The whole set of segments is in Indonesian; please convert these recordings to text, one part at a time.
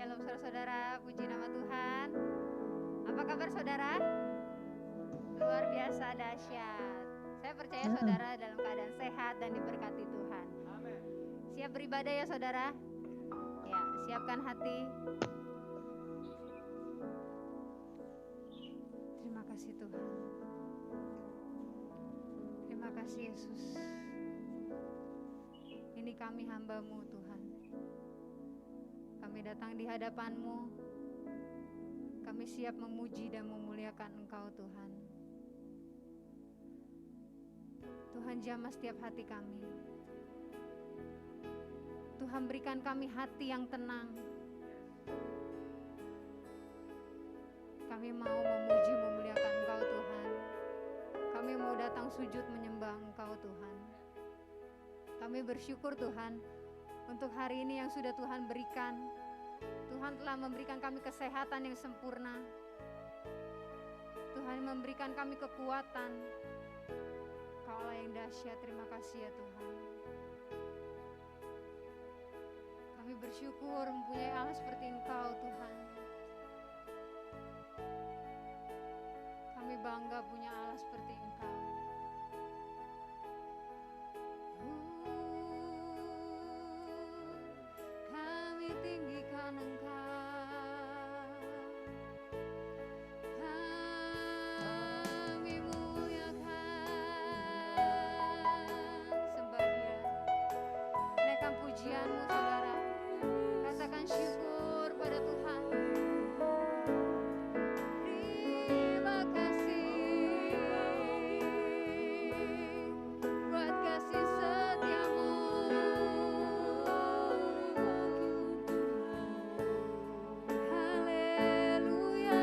Shalom saudara-saudara, puji nama Tuhan. Apa kabar saudara? Luar biasa dahsyat. Saya percaya saudara dalam keadaan sehat dan diberkati Tuhan. Amin. Siap beribadah ya saudara? Ya, siapkan hati. Terima kasih Tuhan. Terima kasih Yesus. Ini kami hamba-Mu Tuhan. Kami datang di hadapan-Mu. Kami siap memuji dan memuliakan Engkau Tuhan. Tuhan jamah setiap hati kami. Tuhan berikan kami hati yang tenang. Kami mau memuji memuliakan Engkau Tuhan. Kami mau datang sujud menyembah Engkau Tuhan. Kami bersyukur Tuhan untuk hari ini yang sudah Tuhan berikan. Tuhan telah memberikan kami kesehatan yang sempurna. Tuhan memberikan kami kekuatan. Kau Allah yang dahsyat, terima kasih ya Tuhan. Kami bersyukur mempunyai Allah seperti Engkau Tuhan. Kami bangga punya Allah seperti Engkau. Kami tinggikan Engkau. Pujianmu saudara, katakan syukur pada Tuhan. Terima kasih buat kasih setiamu. Haleluya.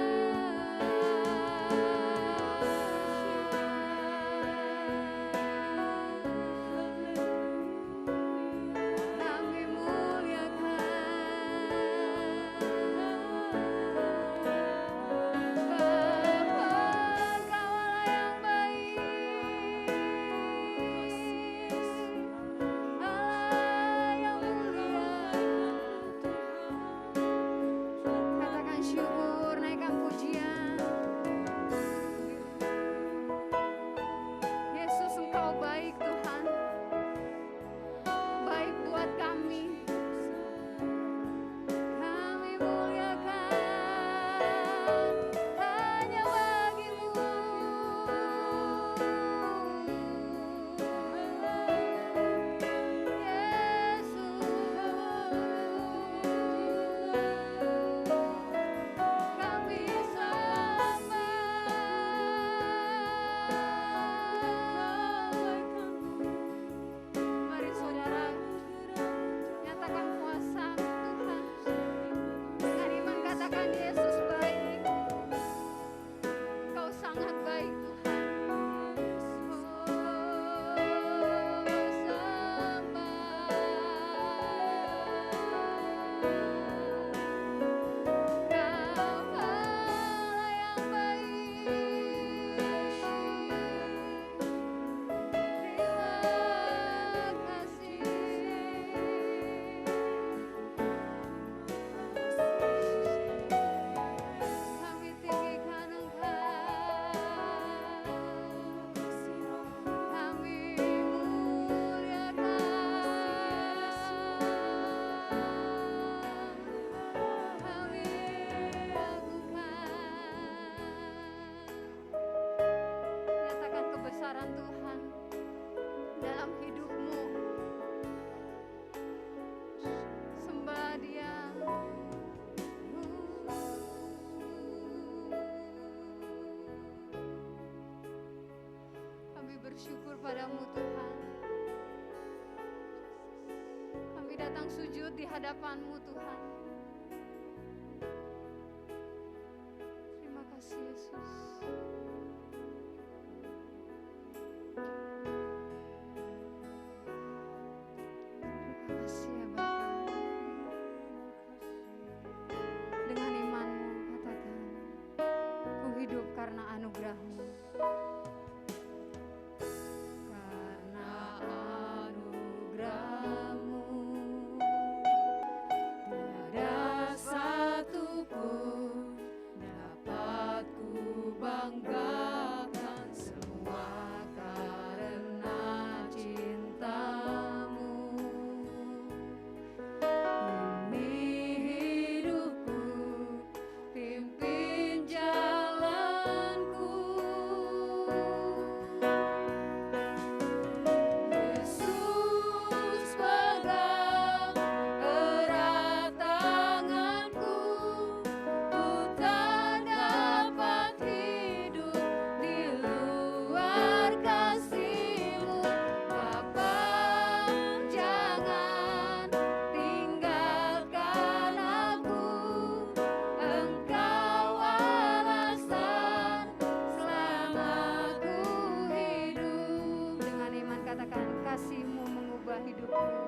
Bersyukur padamu Tuhan. Kami datang sujud di hadapan-Mu Tuhan. Terima kasih Yesus. Terima kasih ya Bapa. Dengan iman-Mu katakan, ku hidup karena anugerah-Mu. Tiada Jalanku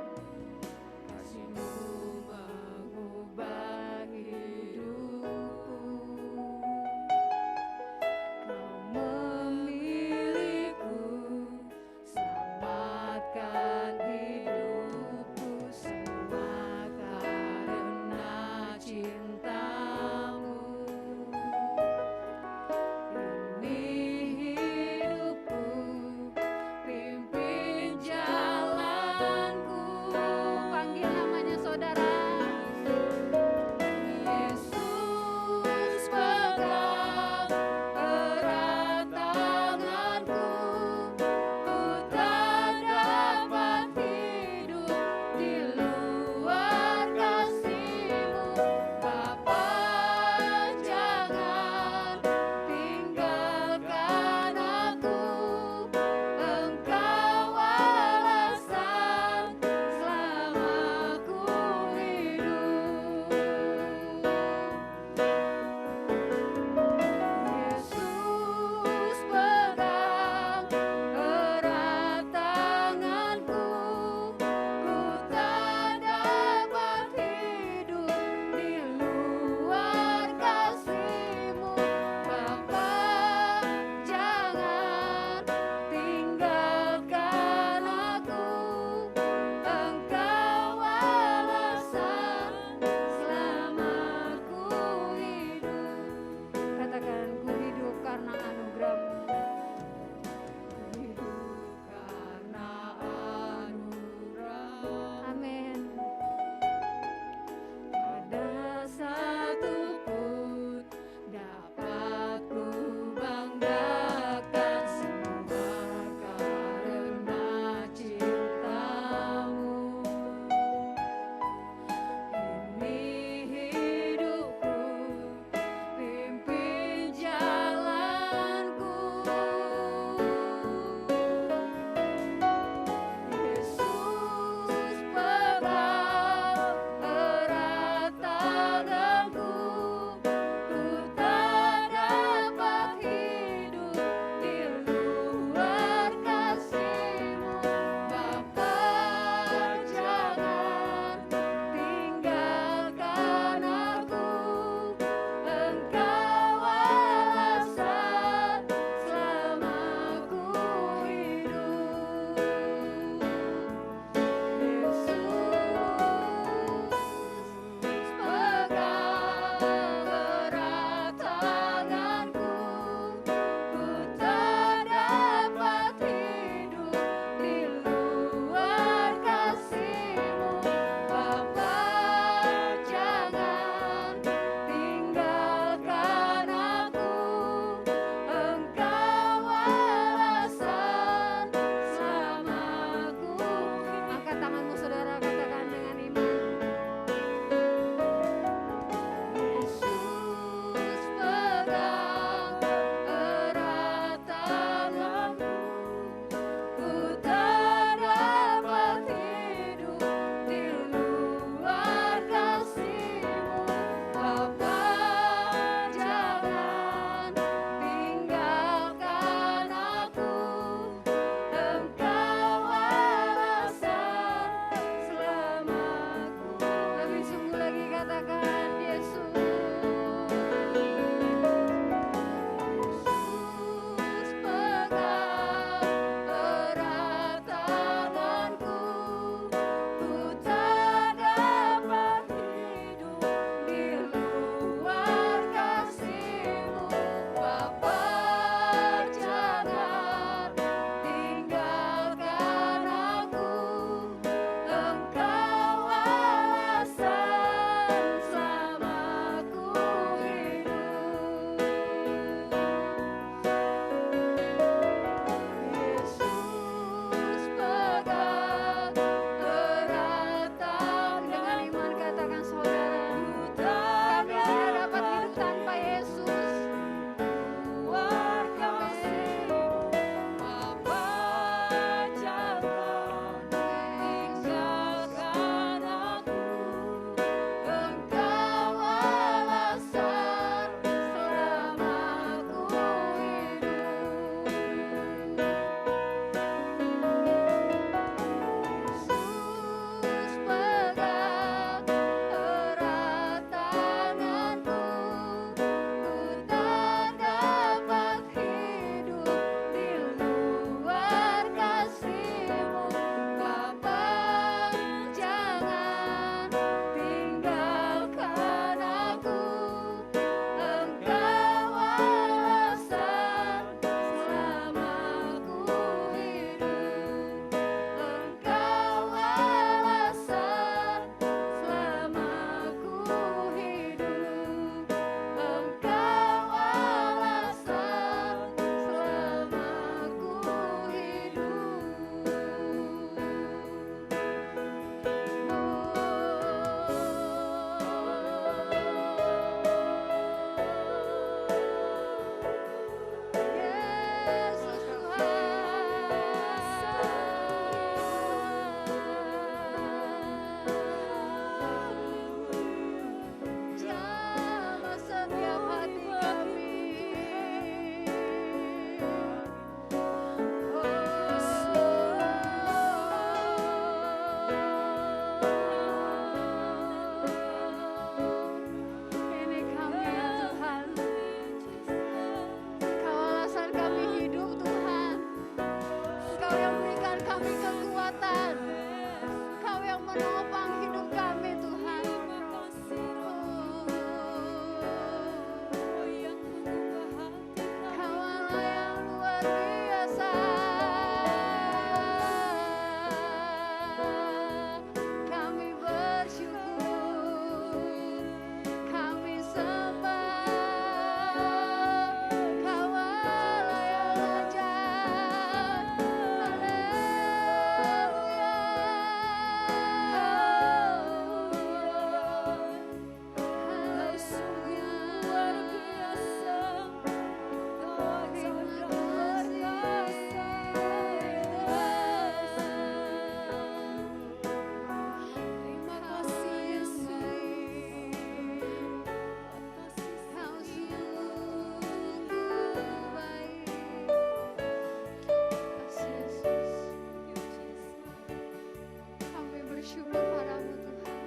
bersyukur padamu Tuhan.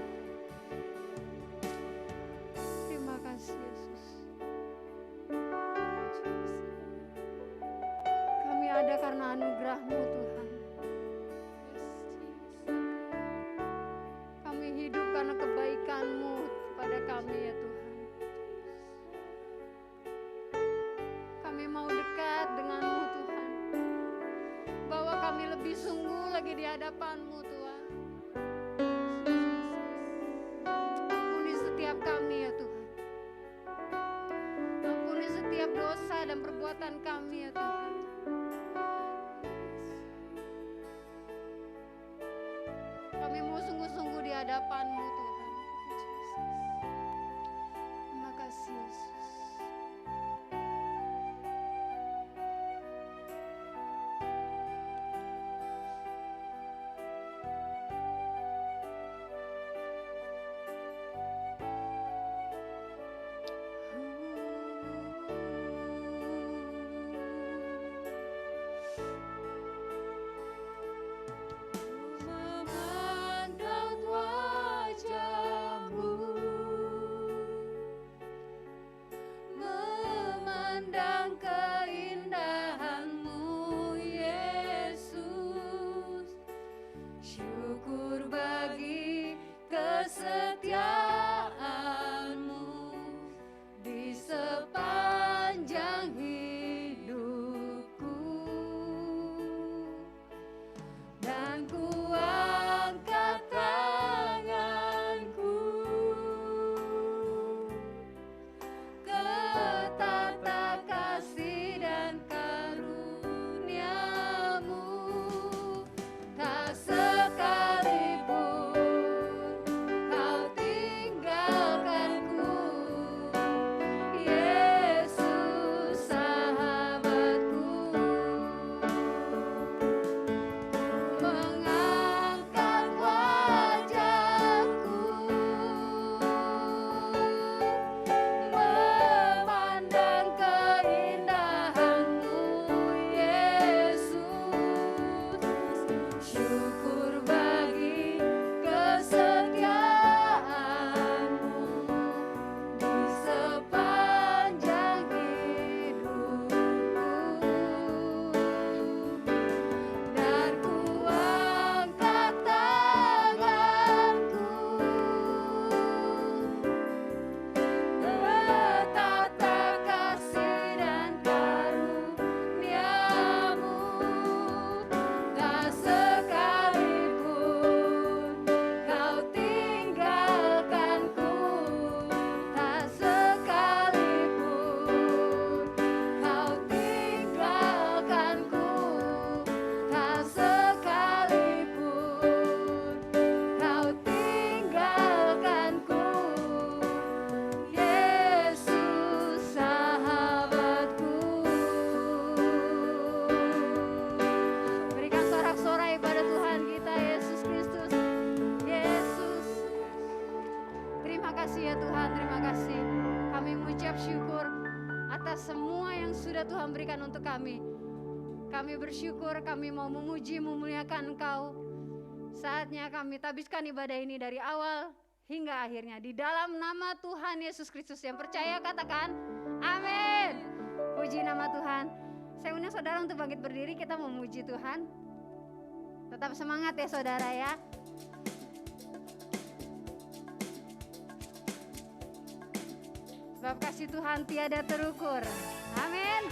Terima kasih Yesus. Kami ada karena anugerah-Mu Tuhan. Kami hidup karena kebaikan-Mu kepada kami ya Tuhan. Kami mau dekat dengan-Mu Tuhan. Bahwa kami lebih sungguh lagi di hadapan-Mu Tuhan. Ampuni setiap kami ya Tuhan. Ampuni setiap dosa dan perbuatan kami ya Tuhan. Kami mau sungguh-sungguh di hadapan-Mu Tuhan. Terima kasih Yesus. Memandang wajah-Mu, memandang keindahan-Mu, Yesus. Syukur bagi kesetiaan-Mu di sepanjang hidupku. Dan ku angkat tanganku ke tata kasih dan karunia-Mu. Tak sekalipun Kau tinggalkanku, Yesus sahabatku. Mengangkat wajahku, memandang keindahan-Mu, Yesus. Syukur bagi kesetiaan-Mu di sepanjang hidupku. Dan ku angkat tanganku ke tata kasih dan karunia-Mu. Tak sekalipun Kau tinggalkanku, tak sekalipun Kau tinggalkanku, tak sekalipun Kau tinggalkanku, Yesus sahabatku. Berikan sorak-sorai pada Tuhan kita Yesus Kristus. Yesus, terima kasih ya Tuhan, terima kasih. Kami mengucap syukur atas semua yang sudah Tuhan berikan untuk kami. Kami bersyukur, kami mau memuji, memuliakan Engkau. Saatnya kami tabiskan ibadah ini dari awal hingga akhirnya. Di dalam nama Tuhan Yesus Kristus, yang percaya katakan amin. Puji nama Tuhan. Saya undang saudara untuk bangkit berdiri, kita memuji Tuhan. Tetap semangat ya saudara ya. Sebab kasih Tuhan tiada terukur. Amin.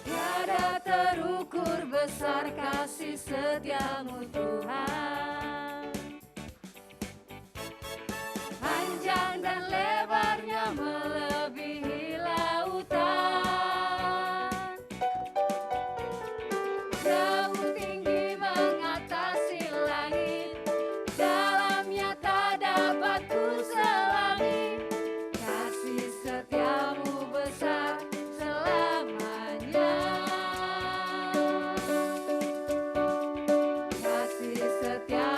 Tiada terukur besar kasih setia-Mu Tuhan. Panjang dan lebarnya melebihi lautan. Jauh tinggi mengatasi langit, dalamnya tak dapat ku selami. Kasih setia-Mu besar selamanya. Kasih setia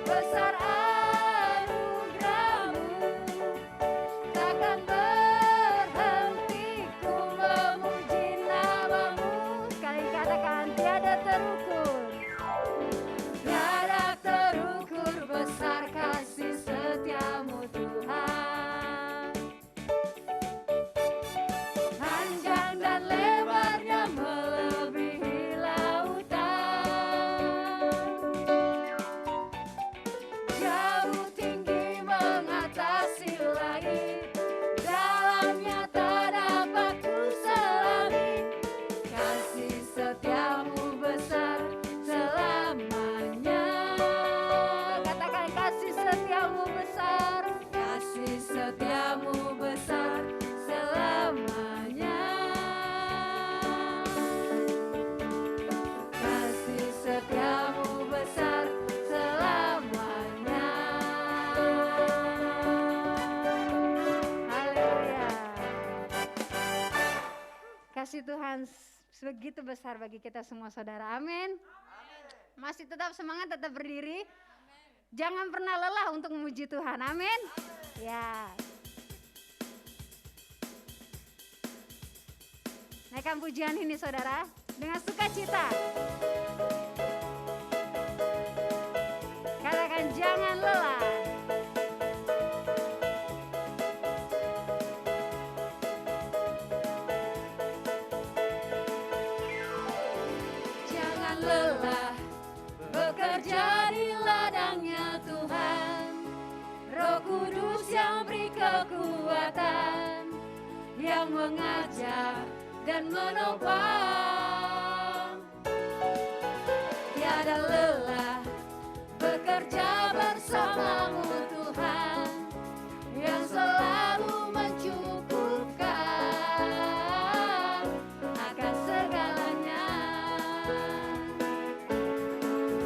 besar anugerah-Mu, takkan berhenti ku memuji nama-Mu. Sekali katakan tiada terukur, tiada terukur besar kasih setia-Mu Tuhan. Panjang dan lebarnya melebihi lautan, jauh tinggi mengatasi langit, dalamnya tak dapat ku selami. Kasih setia-Mu besar selamanya. Katakan kasih setia-Mu besar, kasih setia-Mu besar selamanya. Kasih setia-Mu besar selamanya. Haleluya. Kasih Tuhan begitu besar bagi kita semua saudara. Amin. Masih tetap semangat, tetap berdiri. Jangan pernah lelah untuk memuji Tuhan. Amin. Ya. Naikkan pujian ini saudara dengan sukacita. Katakan jangan lelah. Jangan lelah bekerja di ladangnya Tuhan. Roh Kudus yang beri kekuatan, yang mengajar dan menopang. Tiada lelah bekerja bersama-Mu Tuhan, yang selalu mencukupkan akan segalanya.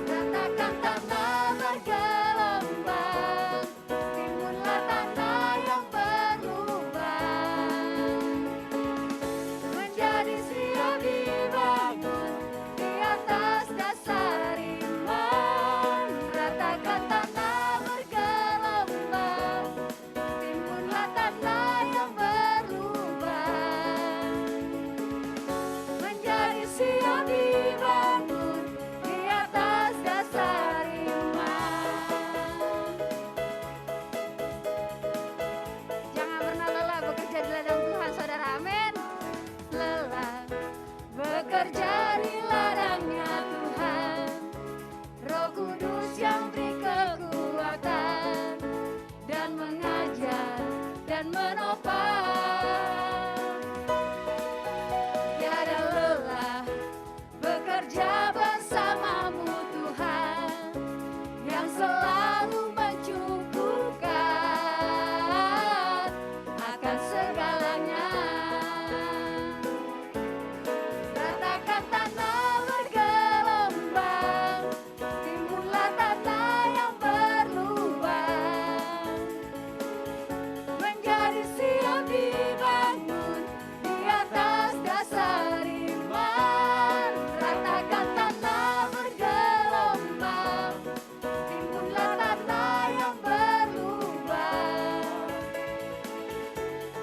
Ratakan tanah bergelombang, timbunlah tanah yang berlubang, menjadi siap dibangun di atas dasar iman. Ratakan tanah bergelombang, timbunlah tanah yang berlubang, menjadi siap dibangun di atas dasar iman. Jangan pernah lelah bekerja di ladang Tuhan saudara. Amin. Lelah bekerja di ladangnya Tuhan, Roh Kudus yang beri kekuatan dan mengajar dan menopang. Tiada lelah bekerja bersama-Mu Tuhan, yang selalu mencukupkan akan segalanya. Ratakan tanah bergelombang, timbunlah tanah yang berlubang, menjadi siap dibangun di atas dasar iman. Ratakan tanah bergelombang, timbunlah tanah yang berlubang,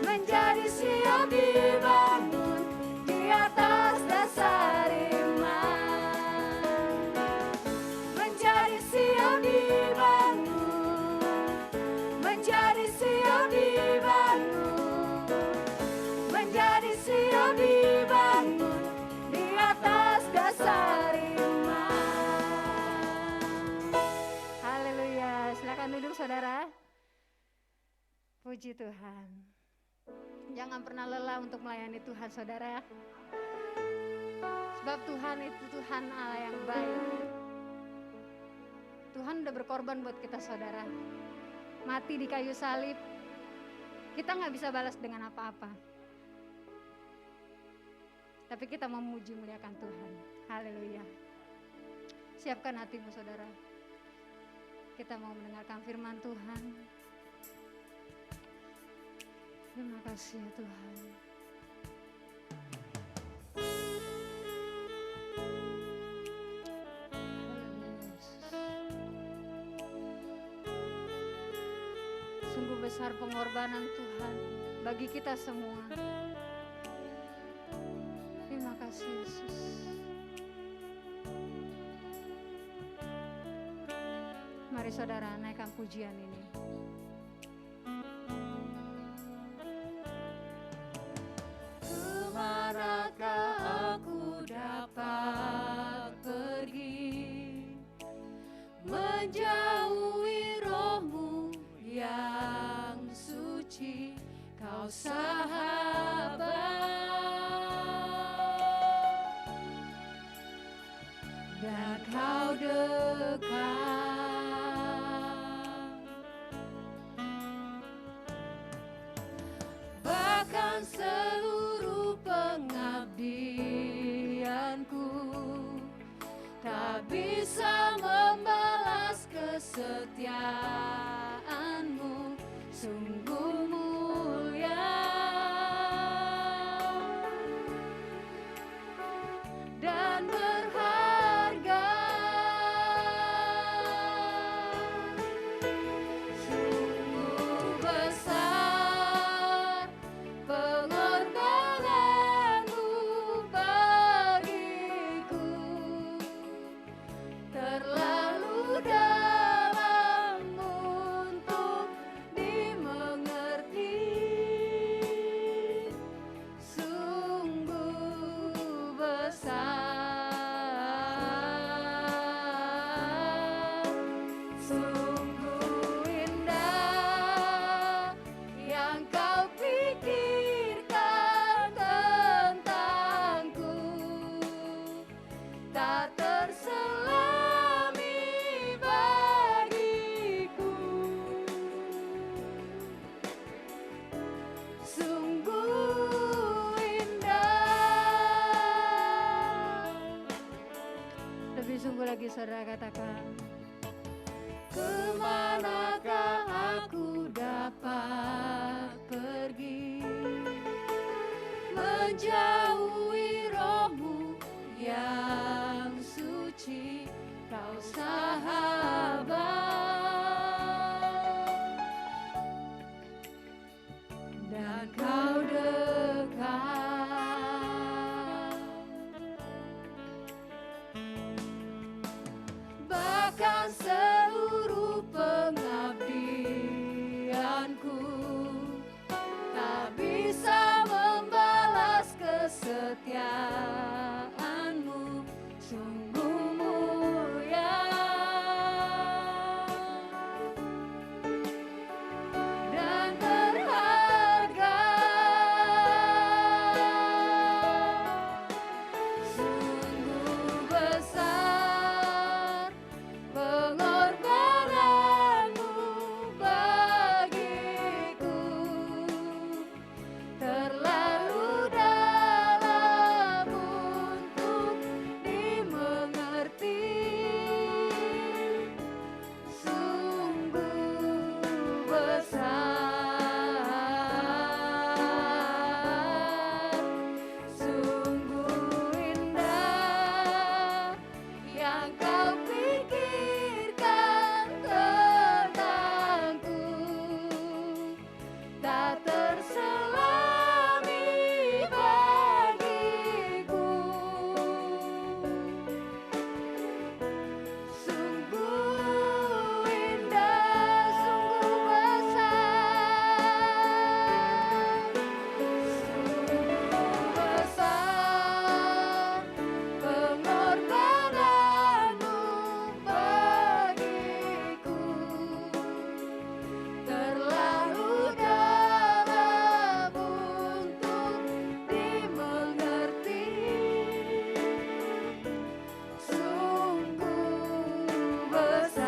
menjadi siap dibangun di atas dasar iman. Menjadi siap dibangun, menjadi siap dibangun, menjadi siap dibangun di atas dasar iman. Haleluya. Silakan duduk saudara. Puji Tuhan. Jangan pernah lelah untuk melayani Tuhan saudara. Sebab Tuhan itu Tuhan Allah yang baik. Tuhan udah berkorban buat kita saudara. Mati di kayu salib. Kita gak bisa balas dengan apa-apa. Tapi kita memuji muliakan Tuhan. Haleluya. Siapkan hatimu saudara. Kita mau mendengarkan firman Tuhan. Terima kasih ya Tuhan. Haleluya Yesus. Sungguh besar pengorbanan Tuhan bagi kita semua. Terima kasih Yesus. Mari saudara naikkan pujian ini. Kemanakah aku dapat pergi, menjauhi roh-Mu yang suci, Kau sahabat, dan Kau dekat. Bahkan seluruh pengabdianku tak bisa membalas kesetiaan-Mu, sungguh mulia dan berharga. Sungguh besar pengorbanan-Mu bagiku, terlalu dalam untuk dimengerti. Sungguh besar, sungguh indah yang Kau pikirkan tentangku, tak terselami bagiku. Sungguh indah. Lebih sungguh lagi saudara katakan. Kemanakah aku dapat pergi, menjauhi roh-Mu yang suci, Kau sahabat, dan Kau dekat. Bahkan seluruh pengabdianku tak bisa membalas kesetiaan-Mu, sungguh mulia dan berharga. Sungguh besar pengorbanan-Mu bagiku, terlalu dalam untuk dimengerti. Sungguh besar, sungguh indah yang Kau pikirkan tentangku, tak terselami bagiku. Sungguh indah, sungguh besar, sungguh besar pengorbanan-Mu bagiku, terlalu dalam untuk dimengerti. Sungguh besar,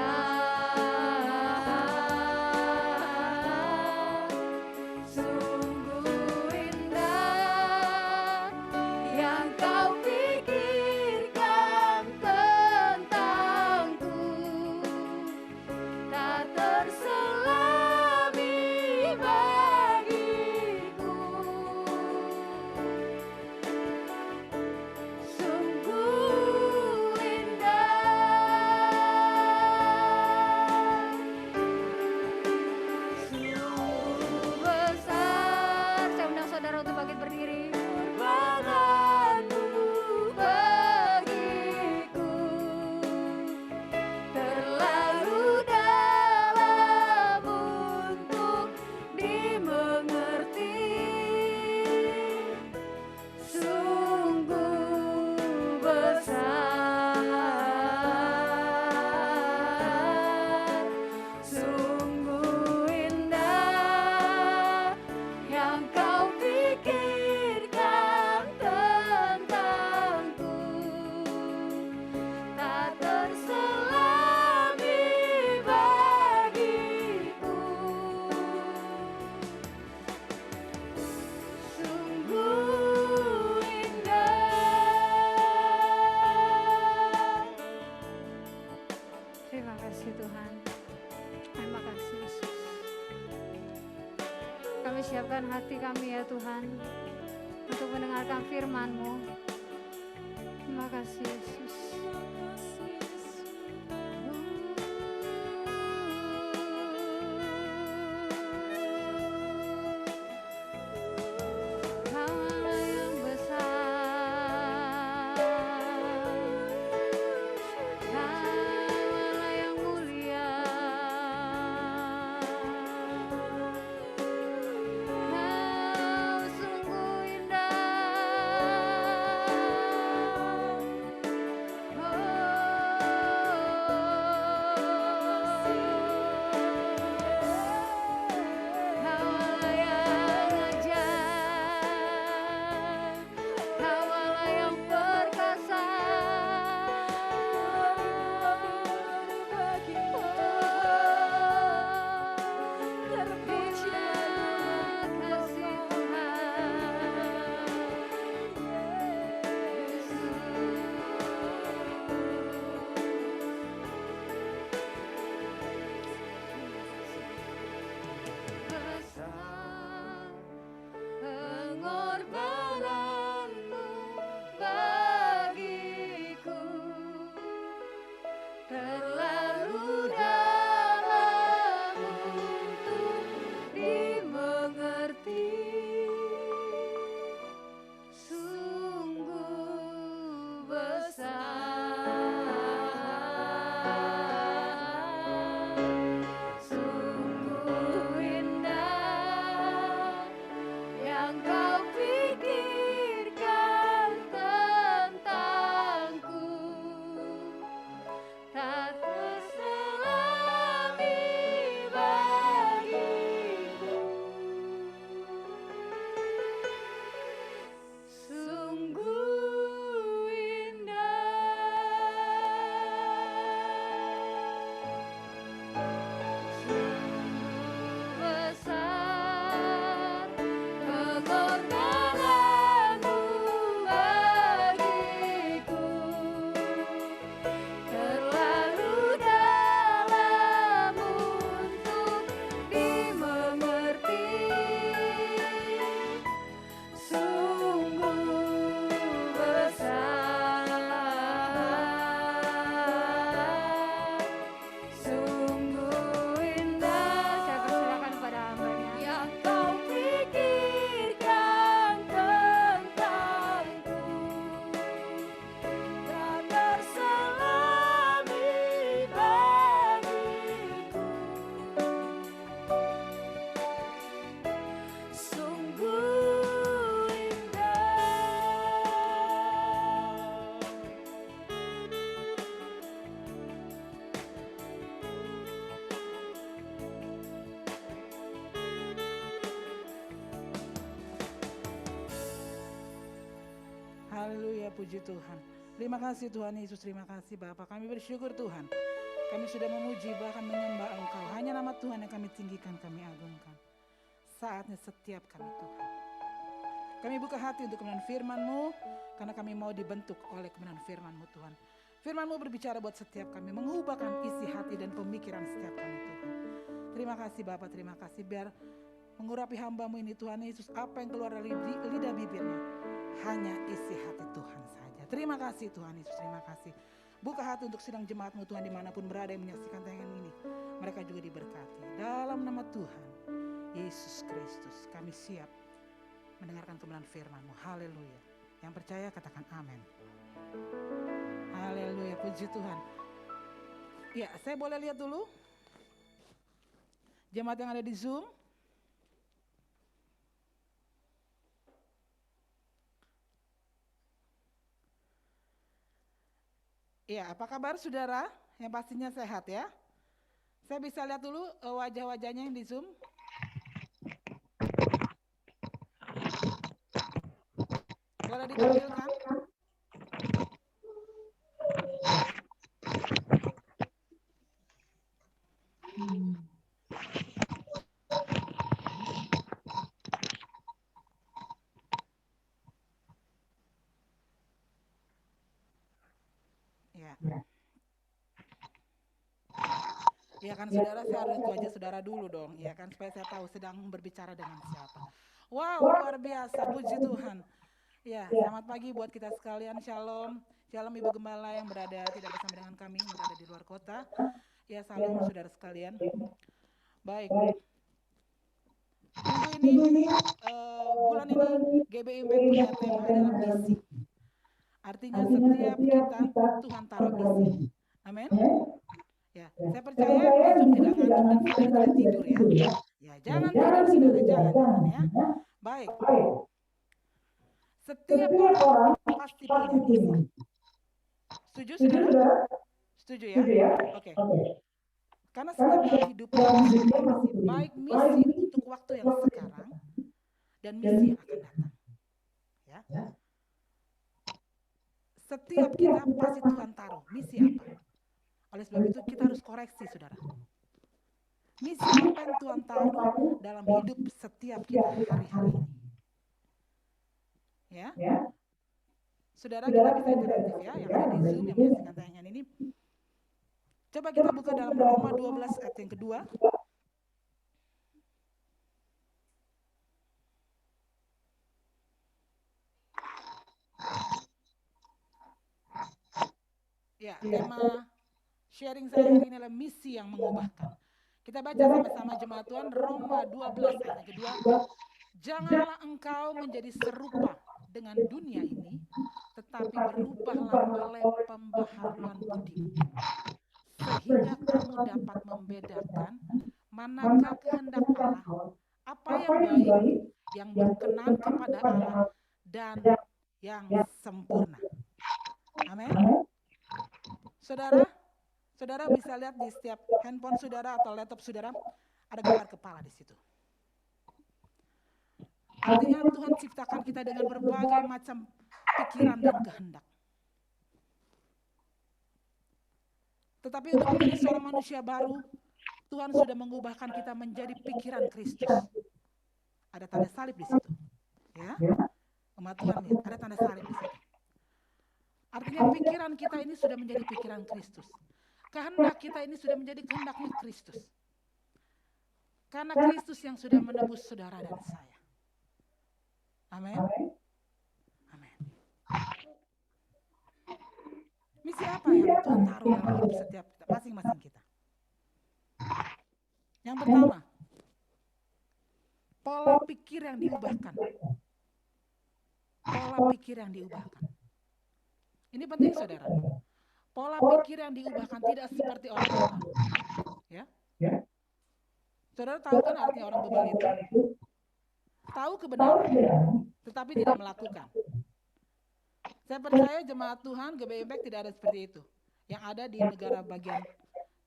sungguh indah yang Kau pikirkan tentangku, tak terselami bagiku. Sungguh indah, sungguh Kami siapkan hati kami ya Tuhan untuk mendengarkan firman-Mu. Terima kasih Yesus. Kau-Lah yang besar, Kau-Lah yang mulia, Kau sungguh indah. Kau-Lah yang ajaib, Kau-Lah yang perkasa. Terima kasih Tuhan. Besar pengorbananmu bagiku, terlalu dalam untuk dimengerti. Sungguh besar, sungguh indah yang kau pikirkan tentangku, tak terselami bagiku. Sungguh indah, sungguh besar pengorbananmu bagiku, terlalu dalam untuk dimengerti. Sungguh besar, sungguh indah. Saya persilakan kepada hamba-Nya. Yang kau pikirkan tentangku, tak terselami bagiku. Sungguh Haleluya, puji Tuhan. Terima kasih Tuhan Yesus, terima kasih Bapa. Kami bersyukur Tuhan. Kami sudah memuji bahkan menyembah Engkau. Hanya nama Tuhan yang kami tinggikan, kami agungkan. Saatnya setiap kami Tuhan. Kami buka hati untuk kebenaran firman-Mu, karena kami mau dibentuk oleh kebenaran firman-Mu Tuhan. Firman-Mu berbicara buat setiap kami, mengubahkan isi hati dan pemikiran setiap kami Tuhan. Terima kasih Bapa, terima kasih. Biar mengurapi hamba-Mu ini Tuhan Yesus, apa yang keluar dari lidah bibirnya hanya isi hati Tuhan saja. Terima kasih Tuhan Yesus, terima kasih. Buka hati untuk sidang jemaat-Mu Tuhan, dimanapun berada yang menyaksikan tayangan ini. Mereka juga diberkati. Dalam nama Tuhan Yesus Kristus kami siap mendengarkan kebenaran firman-Mu. Haleluya. Yang percaya katakan amin. Haleluya, puji Tuhan. Ya, saya boleh lihat dulu jemaat yang ada di Zoom. Ya, apa kabar saudara? Yang pastinya sehat ya. Saya bisa lihat dulu wajah-wajahnya yang di Zoom. Boleh ditampilkan? Ya kan saudara, saya harus itu aja saudara dulu dong, ya kan, supaya saya tahu sedang berbicara dengan siapa. Wow, luar biasa, puji Tuhan. Ya, selamat pagi buat kita sekalian, shalom. Shalom Ibu Gembala yang berada tidak bersama dengan kami, yang berada di luar kota. Ya, salam saudara sekalian. Baik. Minggu ini, bulan ini, GBI Impact punya tema adalah misi. Artinya setiap kita, Tuhan taruh misi. Amin. Ya, saya percaya di Zoom tidak ngantuk dan saudara tidak tidur ya. Ya, jangan tidur saudara, jangan ya. Baik. Setiap orang pasti punya misi. Setuju saudara? Setuju ya? Oke. Karena setiap dalam hidup kita pasti punya misi. Baik misi untuk waktu yang sekarang dan misi yang akan datang. Ya. Setiap kita pasti Tuhan taruh misi apa. Oleh sebab itu kita harus koreksi saudara. Misi apa yang Tuhan taruh dalam hidup setiap kita hari-hari ini. Ya. Saudara kita bisa interaktif ya, yang ada di Zoom yang menyaksikan tayangan ini. Coba kita buka dalam Roma 12 ayat yang kedua. Ya, tema sharing saya hari ini adalah misi yang mengubahkan. Kita baca sama-sama jemaat Tuhan, Roma 12 ayat yang kedua. Janganlah engkau menjadi serupa dengan dunia ini, tetapi berubahlah oleh pembaharuan budi, sehingga kamu dapat membedakan manakah kehendak Allah, apa yang baik, yang berkenan kepada Allah, dan yang sempurna. Amin. Saudara bisa lihat di setiap handphone saudara atau laptop saudara ada gambar kepala di situ. Artinya Tuhan ciptakan kita dengan berbagai macam pikiran dan kehendak. Tetapi untuk menjadi seorang manusia baru, Tuhan sudah mengubahkan kita menjadi pikiran Kristus. Ada tanda salib di situ. Ya. Umat Tuhan lihat, ada tanda salib di situ. Artinya pikiran kita ini sudah menjadi pikiran Kristus. Kehendak kita ini sudah menjadi kehendaknya Kristus. Karena Kristus yang sudah menebus saudara dan saya. Amin. Amin. Misi apa yang Tuhan taruh dalam hidup setiap kita, masing-masing kita? Yang pertama, pola pikir yang diubahkan. Pola pikir yang diubahkan. Ini penting saudara. Pola pikir yang diubahkan tidak seperti orang bebal. Ya. Saudara tahu kan artinya orang bebal itu? Tahu kebenaran, tetapi tidak melakukan. Saya percaya jemaat Tuhan GBI Impact tidak ada seperti itu. Yang ada di negara bagian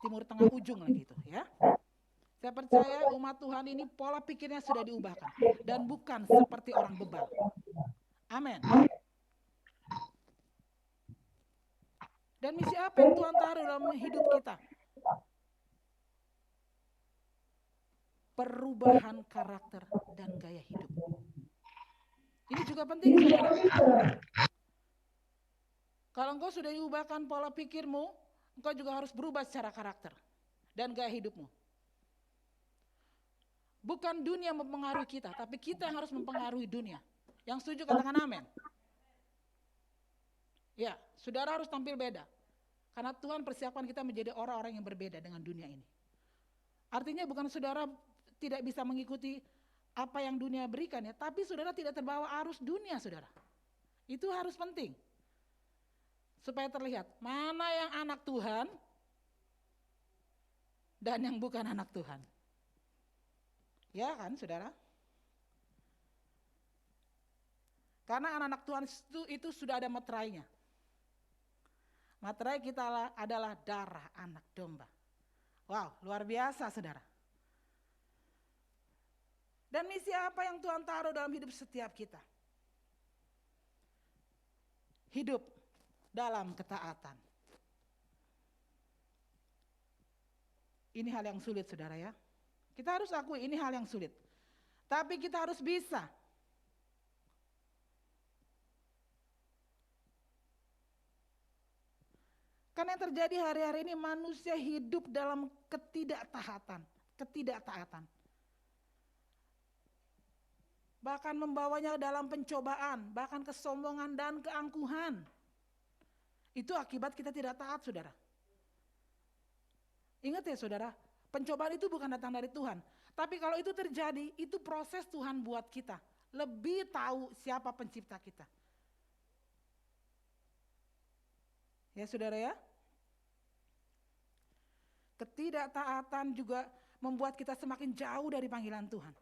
timur tengah ujung lagi itu, ya. Saya percaya umat Tuhan ini pola pikirnya sudah diubahkan dan bukan seperti orang bebal. Amin. Dan misi apa yang Tuhan taruh dalam hidup kita? Perubahan karakter dan gaya hidup. Ini juga penting, saudara. Kalau engkau sudah diubahkan pola pikirmu, engkau juga harus berubah secara karakter dan gaya hidupmu. Bukan dunia mempengaruhi kita, tapi kita yang harus mempengaruhi dunia. Yang setuju katakan amin. Ya, saudara harus tampil beda. Karena Tuhan persiapkan kita menjadi orang-orang yang berbeda dengan dunia ini. Artinya bukan saudara tidak bisa mengikuti apa yang dunia berikan ya, tapi saudara tidak terbawa arus dunia saudara. Itu harus penting. Supaya terlihat mana yang anak Tuhan dan yang bukan anak Tuhan. Ya kan saudara? Karena anak-anak Tuhan itu sudah ada meterainya. Materai kita adalah darah anak domba. Wow, luar biasa saudara. Dan misi apa yang Tuhan taruh dalam hidup setiap kita? Hidup dalam ketaatan. Ini hal yang sulit saudara ya. Kita harus akui ini hal yang sulit. Tapi kita harus bisa. Karena yang terjadi hari-hari ini manusia hidup dalam ketidaktaatan. Bahkan membawanya dalam pencobaan, bahkan kesombongan dan keangkuhan. Itu akibat kita tidak taat, saudara. Ingat ya saudara, pencobaan itu bukan datang dari Tuhan. Tapi kalau itu terjadi, itu proses Tuhan buat kita. Lebih tahu siapa pencipta kita. Ya saudara ya. Ketidaktaatan juga membuat kita semakin jauh dari panggilan Tuhan.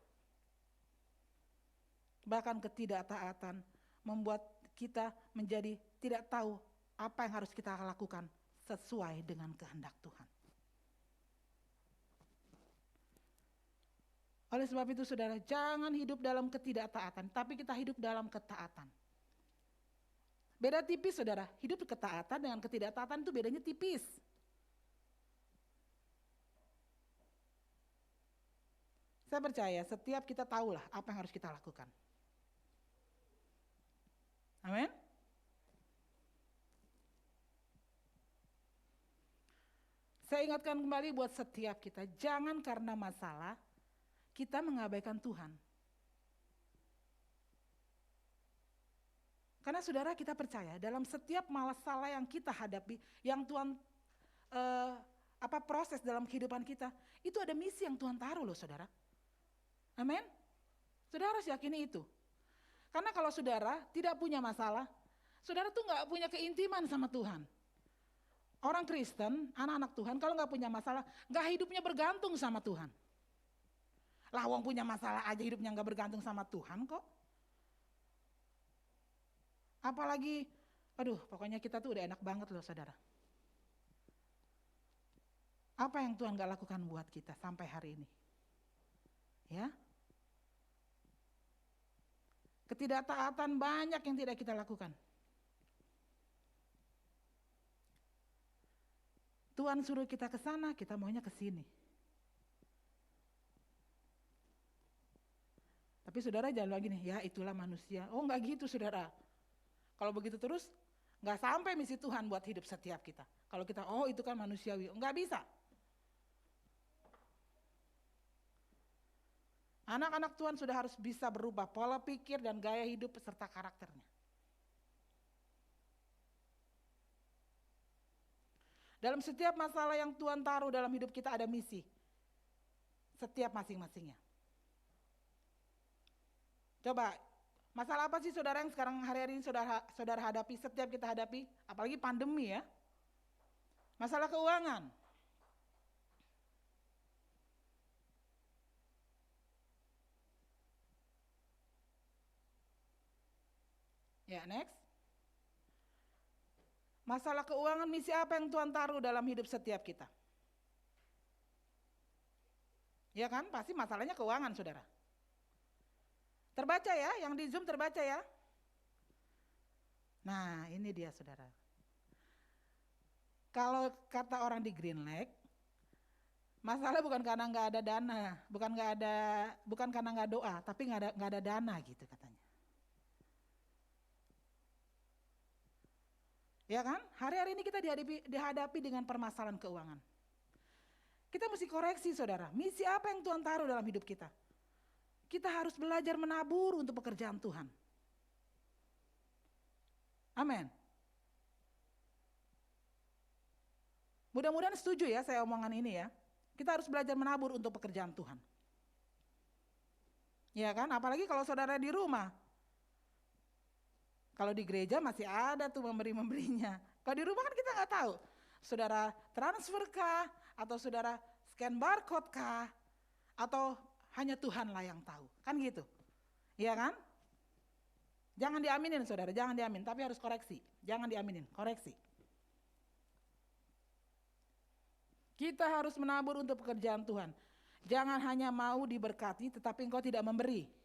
Bahkan ketidaktaatan membuat kita menjadi tidak tahu apa yang harus kita lakukan sesuai dengan kehendak Tuhan. Oleh sebab itu saudara, jangan hidup dalam ketidaktaatan, tapi kita hidup dalam ketaatan. Beda tipis saudara, hidup ketaatan dengan ketidaktaatan itu bedanya tipis. Saya percaya setiap kita tahulah apa yang harus kita lakukan. Amin. Saya ingatkan kembali buat setiap kita, jangan karena masalah kita mengabaikan Tuhan. Karena saudara kita percaya dalam setiap masalah yang kita hadapi, yang Tuhan proses dalam kehidupan kita, itu ada misi yang Tuhan taruh loh saudara. Amin. Saudara harus yakini itu. Karena kalau saudara tidak punya masalah, saudara tuh gak punya keintiman sama Tuhan. Orang Kristen, anak-anak Tuhan kalau gak punya masalah, gak hidupnya bergantung sama Tuhan. Lah wong punya masalah aja hidupnya gak bergantung sama Tuhan kok. Apalagi, pokoknya kita tuh udah enak banget loh saudara. Apa yang Tuhan gak lakukan buat kita sampai hari ini? Ya. Ketidaktaatan banyak yang tidak kita lakukan. Tuhan suruh kita ke sana, kita maunya ke sini. Tapi saudara jangan lagi nih, ya itulah manusia. Oh enggak gitu saudara. Kalau begitu terus, enggak sampai misi Tuhan buat hidup setiap kita. Kalau kita, oh itu kan manusiawi, enggak bisa. Anak-anak Tuhan sudah harus bisa berubah pola pikir dan gaya hidup beserta karakternya. Dalam setiap masalah yang Tuhan taruh dalam hidup kita ada misi. Setiap masing-masingnya. Coba, masalah apa sih saudara yang sekarang hari-hari ini saudara hadapi, setiap kita hadapi, apalagi pandemi ya. Masalah keuangan. Ya, next. Masalah keuangan, misi apa yang Tuhan taruh dalam hidup setiap kita? Ya kan, pasti masalahnya keuangan, saudara. Terbaca ya, yang di Zoom terbaca ya. Nah, ini dia, saudara. Kalau kata orang di Green Lake, masalah bukan karena nggak ada dana, bukan karena nggak doa, tapi nggak ada dana gitu katanya. Ya kan? Hari-hari ini kita dihadapi dengan permasalahan keuangan. Kita mesti koreksi saudara, misi apa yang Tuhan taruh dalam hidup kita? Kita harus belajar menabur untuk pekerjaan Tuhan. Amin. Mudah-mudahan setuju ya saya omongan ini ya. Kita harus belajar menabur untuk pekerjaan Tuhan. Ya kan? Apalagi kalau saudara di rumah. Kalau di gereja masih ada tuh memberi-memberinya. Kalau di rumah kan kita nggak tahu. Saudara transfer kah? Atau saudara scan barcode kah? Atau hanya Tuhanlah yang tahu. Kan gitu. Iya kan? Jangan diaminin saudara, jangan diamin. Tapi harus koreksi. Jangan diaminin, koreksi. Kita harus menabur untuk pekerjaan Tuhan. Jangan hanya mau diberkati tetapi engkau tidak memberi.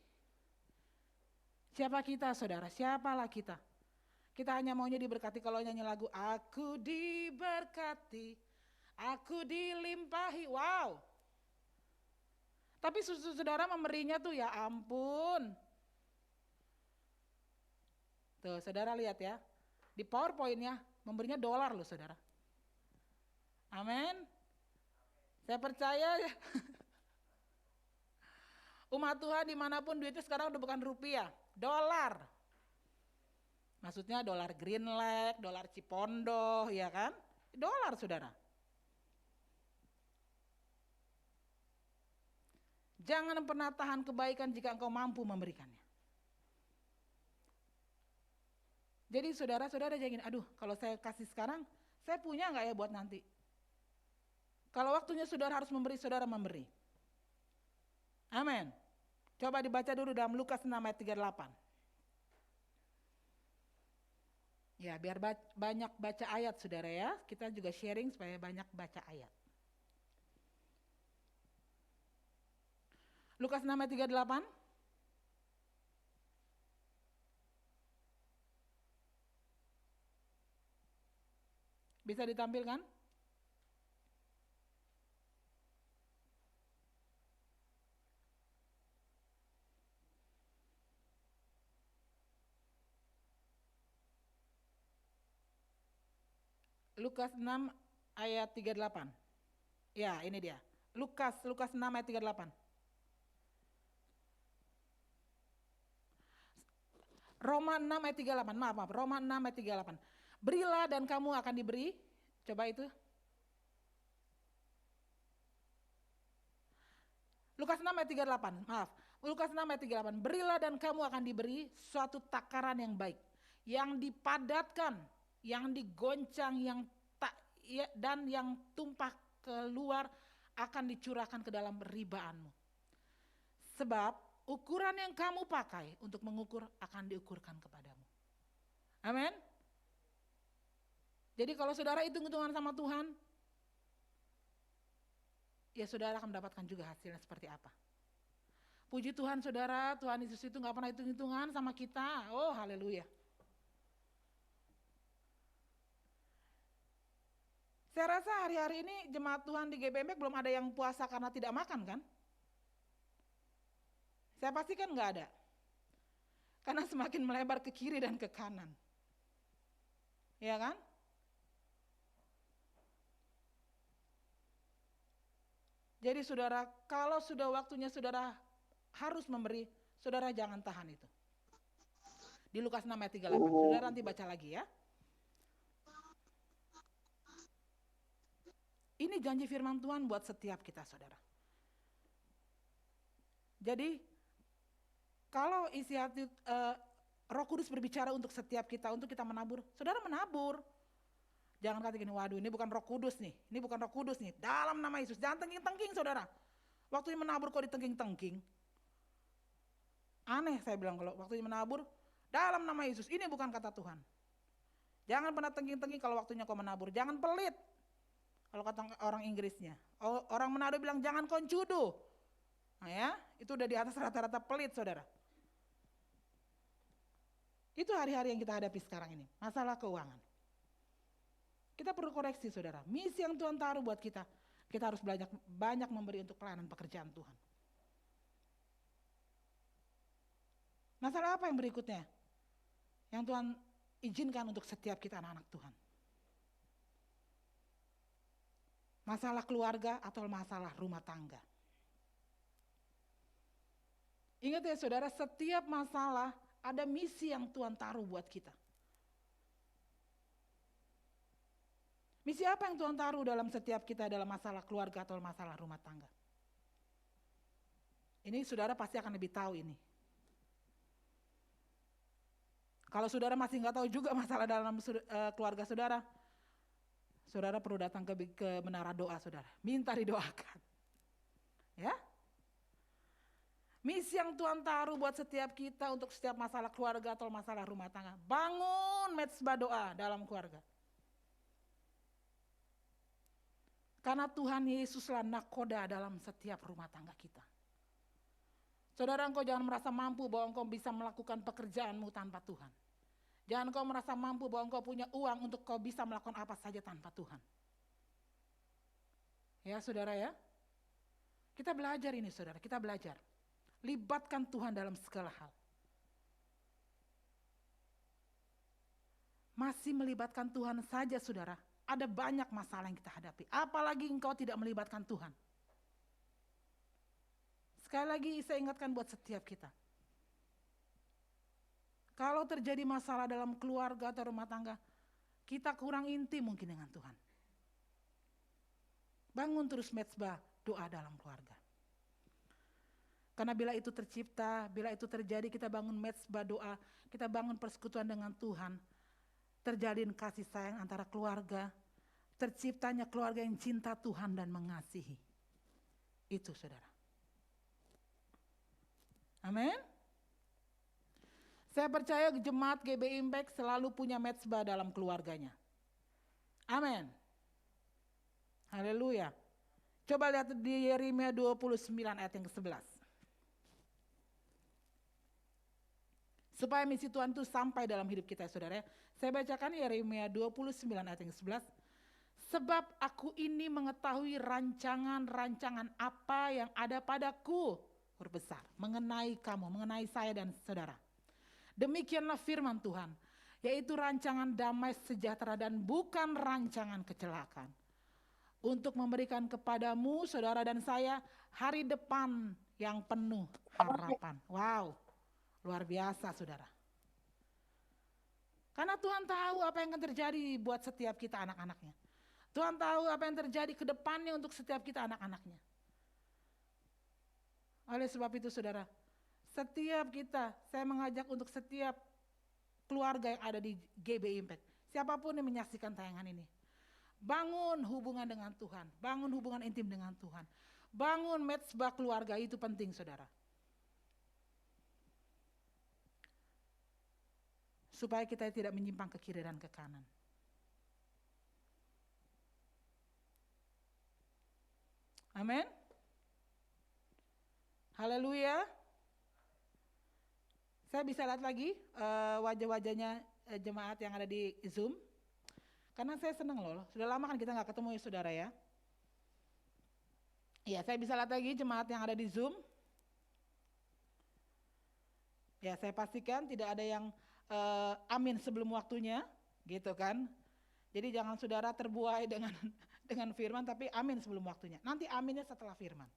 Siapa kita saudara? Siapalah kita? Kita hanya maunya diberkati kalau nyanyi lagu aku diberkati, aku dilimpahi. Wow. Tapi saudara memberinya tuh ya ampun. Tuh saudara lihat ya. Di PowerPoint-nya memberinya dolar loh saudara. Amin. Saya percaya ya. Umat Tuhan dimanapun duitnya sekarang udah bukan rupiah, dolar. Maksudnya dolar Green Lake, dolar Cipondo, ya kan? Dolar, saudara. Jangan pernah tahan kebaikan jika engkau mampu memberikannya. Jadi saudara-saudara jangan, aduh kalau saya kasih sekarang, saya punya nggak ya buat nanti? Kalau waktunya saudara harus memberi, saudara memberi. Amin. Coba dibaca dulu dalam Lukas 6 ayat 38. Ya, biar banyak baca ayat saudara ya. Kita juga sharing supaya banyak baca ayat. Lukas 6 ayat 38. Bisa ditampilkan? Lukas 6 ayat 38. Ya, ini dia. Lukas 6 ayat 38. Roma 6 ayat 38. Maaf, Roma 6 ayat 38. Berilah dan kamu akan diberi. Coba itu. Lukas 6 ayat 38. Maaf. Lukas 6 ayat 38. Berilah dan kamu akan diberi suatu takaran yang baik, yang dipadatkan, yang digoncang, yang tak dan yang tumpah keluar akan dicurahkan ke dalam ribaanmu. Sebab ukuran yang kamu pakai untuk mengukur akan diukurkan kepadamu. Amin. Jadi kalau saudara hitung-hitungan sama Tuhan, ya saudara akan mendapatkan juga hasilnya seperti apa. Puji Tuhan saudara, Tuhan Yesus itu gak pernah hitung-hitungan sama kita. Oh haleluya. Saya rasa hari-hari ini jemaat Tuhan di GBMX belum ada yang puasa karena tidak makan kan? Saya pastikan gak ada. Karena semakin melebar ke kiri dan ke kanan. Ya kan? Jadi saudara, kalau sudah waktunya saudara harus memberi, saudara jangan tahan itu. Di Lukas 6 ayat 38, saudara nanti baca lagi ya. Ini janji firman Tuhan buat setiap kita saudara. Jadi kalau isi hati Roh Kudus berbicara untuk setiap kita, untuk kita menabur, saudara menabur. Jangan kata gini, waduh ini bukan Roh Kudus nih, ini bukan Roh Kudus nih, dalam nama Yesus. Jangan tengking-tengking saudara. Waktunya menabur kok ditengking-tengking. Aneh saya bilang kalau waktunya menabur, dalam nama Yesus, ini bukan kata Tuhan. Jangan pernah tengking-tengking kalau waktunya kau menabur, jangan pelit. Kalau kata orang Inggrisnya, orang Manado bilang jangan koncudo. Nah ya, itu udah di atas rata-rata pelit saudara. Itu hari-hari yang kita hadapi sekarang ini, masalah keuangan. Kita perlu koreksi saudara, misi yang Tuhan taruh buat kita harus banyak memberi untuk pelayanan pekerjaan Tuhan. Masalah apa yang berikutnya? Yang Tuhan izinkan untuk setiap kita anak-anak Tuhan. Masalah keluarga atau masalah rumah tangga. Ingat ya saudara, setiap masalah ada misi yang Tuhan taruh buat kita. Misi apa yang Tuhan taruh dalam setiap kita dalam masalah keluarga atau masalah rumah tangga? Ini saudara pasti akan lebih tahu ini. Kalau saudara masih nggak tahu juga masalah dalam keluarga saudara, saudara perlu datang ke menara doa saudara, minta didoakan. Ya? Misi yang Tuhan taruh buat setiap kita untuk setiap masalah keluarga atau masalah rumah tangga. Bangun mezbah doa dalam keluarga. Karena Tuhan Yesuslah nakoda dalam setiap rumah tangga kita. Saudara, engkau jangan merasa mampu bahwa engkau bisa melakukan pekerjaanmu tanpa Tuhan. Jangan engkau merasa mampu bahwa engkau punya uang untuk kau bisa melakukan apa saja tanpa Tuhan. Ya saudara ya. Kita belajar ini saudara, kita belajar. Libatkan Tuhan dalam segala hal. Masih melibatkan Tuhan saja saudara, ada banyak masalah yang kita hadapi. Apalagi engkau tidak melibatkan Tuhan. Sekali lagi saya ingatkan buat setiap kita. Kalau terjadi masalah dalam keluarga atau rumah tangga, kita kurang intim mungkin dengan Tuhan. Bangun terus mezbah doa dalam keluarga. Karena bila itu tercipta, bila itu terjadi, kita bangun mezbah doa, kita bangun persekutuan dengan Tuhan, terjalin kasih sayang antara keluarga, terciptanya keluarga yang cinta Tuhan dan mengasihi. Itu saudara. Amin. Saya percaya jemaat GB Impact selalu punya mezbah dalam keluarganya. Amin. Haleluya. Coba lihat di Yeremia 29 ayat yang ke-11. Supaya misi Tuhan itu sampai dalam hidup kita saudara. Saya bacakan Yeremia 29 ayat yang ke-11. Sebab aku ini mengetahui rancangan-rancangan apa yang ada padaku. Huruf besar. Mengenai kamu, mengenai saya dan saudara. Demikianlah firman Tuhan, yaitu rancangan damai sejahtera dan bukan rancangan kecelakaan. Untuk memberikan kepadamu, saudara dan saya, hari depan yang penuh harapan. Wow, luar biasa saudara. Karena Tuhan tahu apa yang akan terjadi buat setiap kita anak-anaknya. Tuhan tahu apa yang terjadi ke depannya untuk setiap kita anak-anaknya. Oleh sebab itu saudara, setiap kita, saya mengajak untuk setiap keluarga yang ada di GB Impact, siapapun yang menyaksikan tayangan ini, bangun hubungan dengan Tuhan, bangun hubungan intim dengan Tuhan, bangun mezbah keluarga, itu penting saudara. Supaya kita tidak menyimpang ke kiri dan ke kanan. Amin. Haleluya. Saya bisa lihat lagi wajah-wajahnya jemaat yang ada di Zoom. Karena saya senang loh, sudah lama kan kita nggak ketemu ya saudara ya. Iya, saya bisa lihat lagi jemaat yang ada di Zoom. Ya, saya pastikan tidak ada yang amin sebelum waktunya, gitu kan. Jadi jangan saudara terbuai dengan firman, tapi amin sebelum waktunya. Nanti aminnya setelah firman,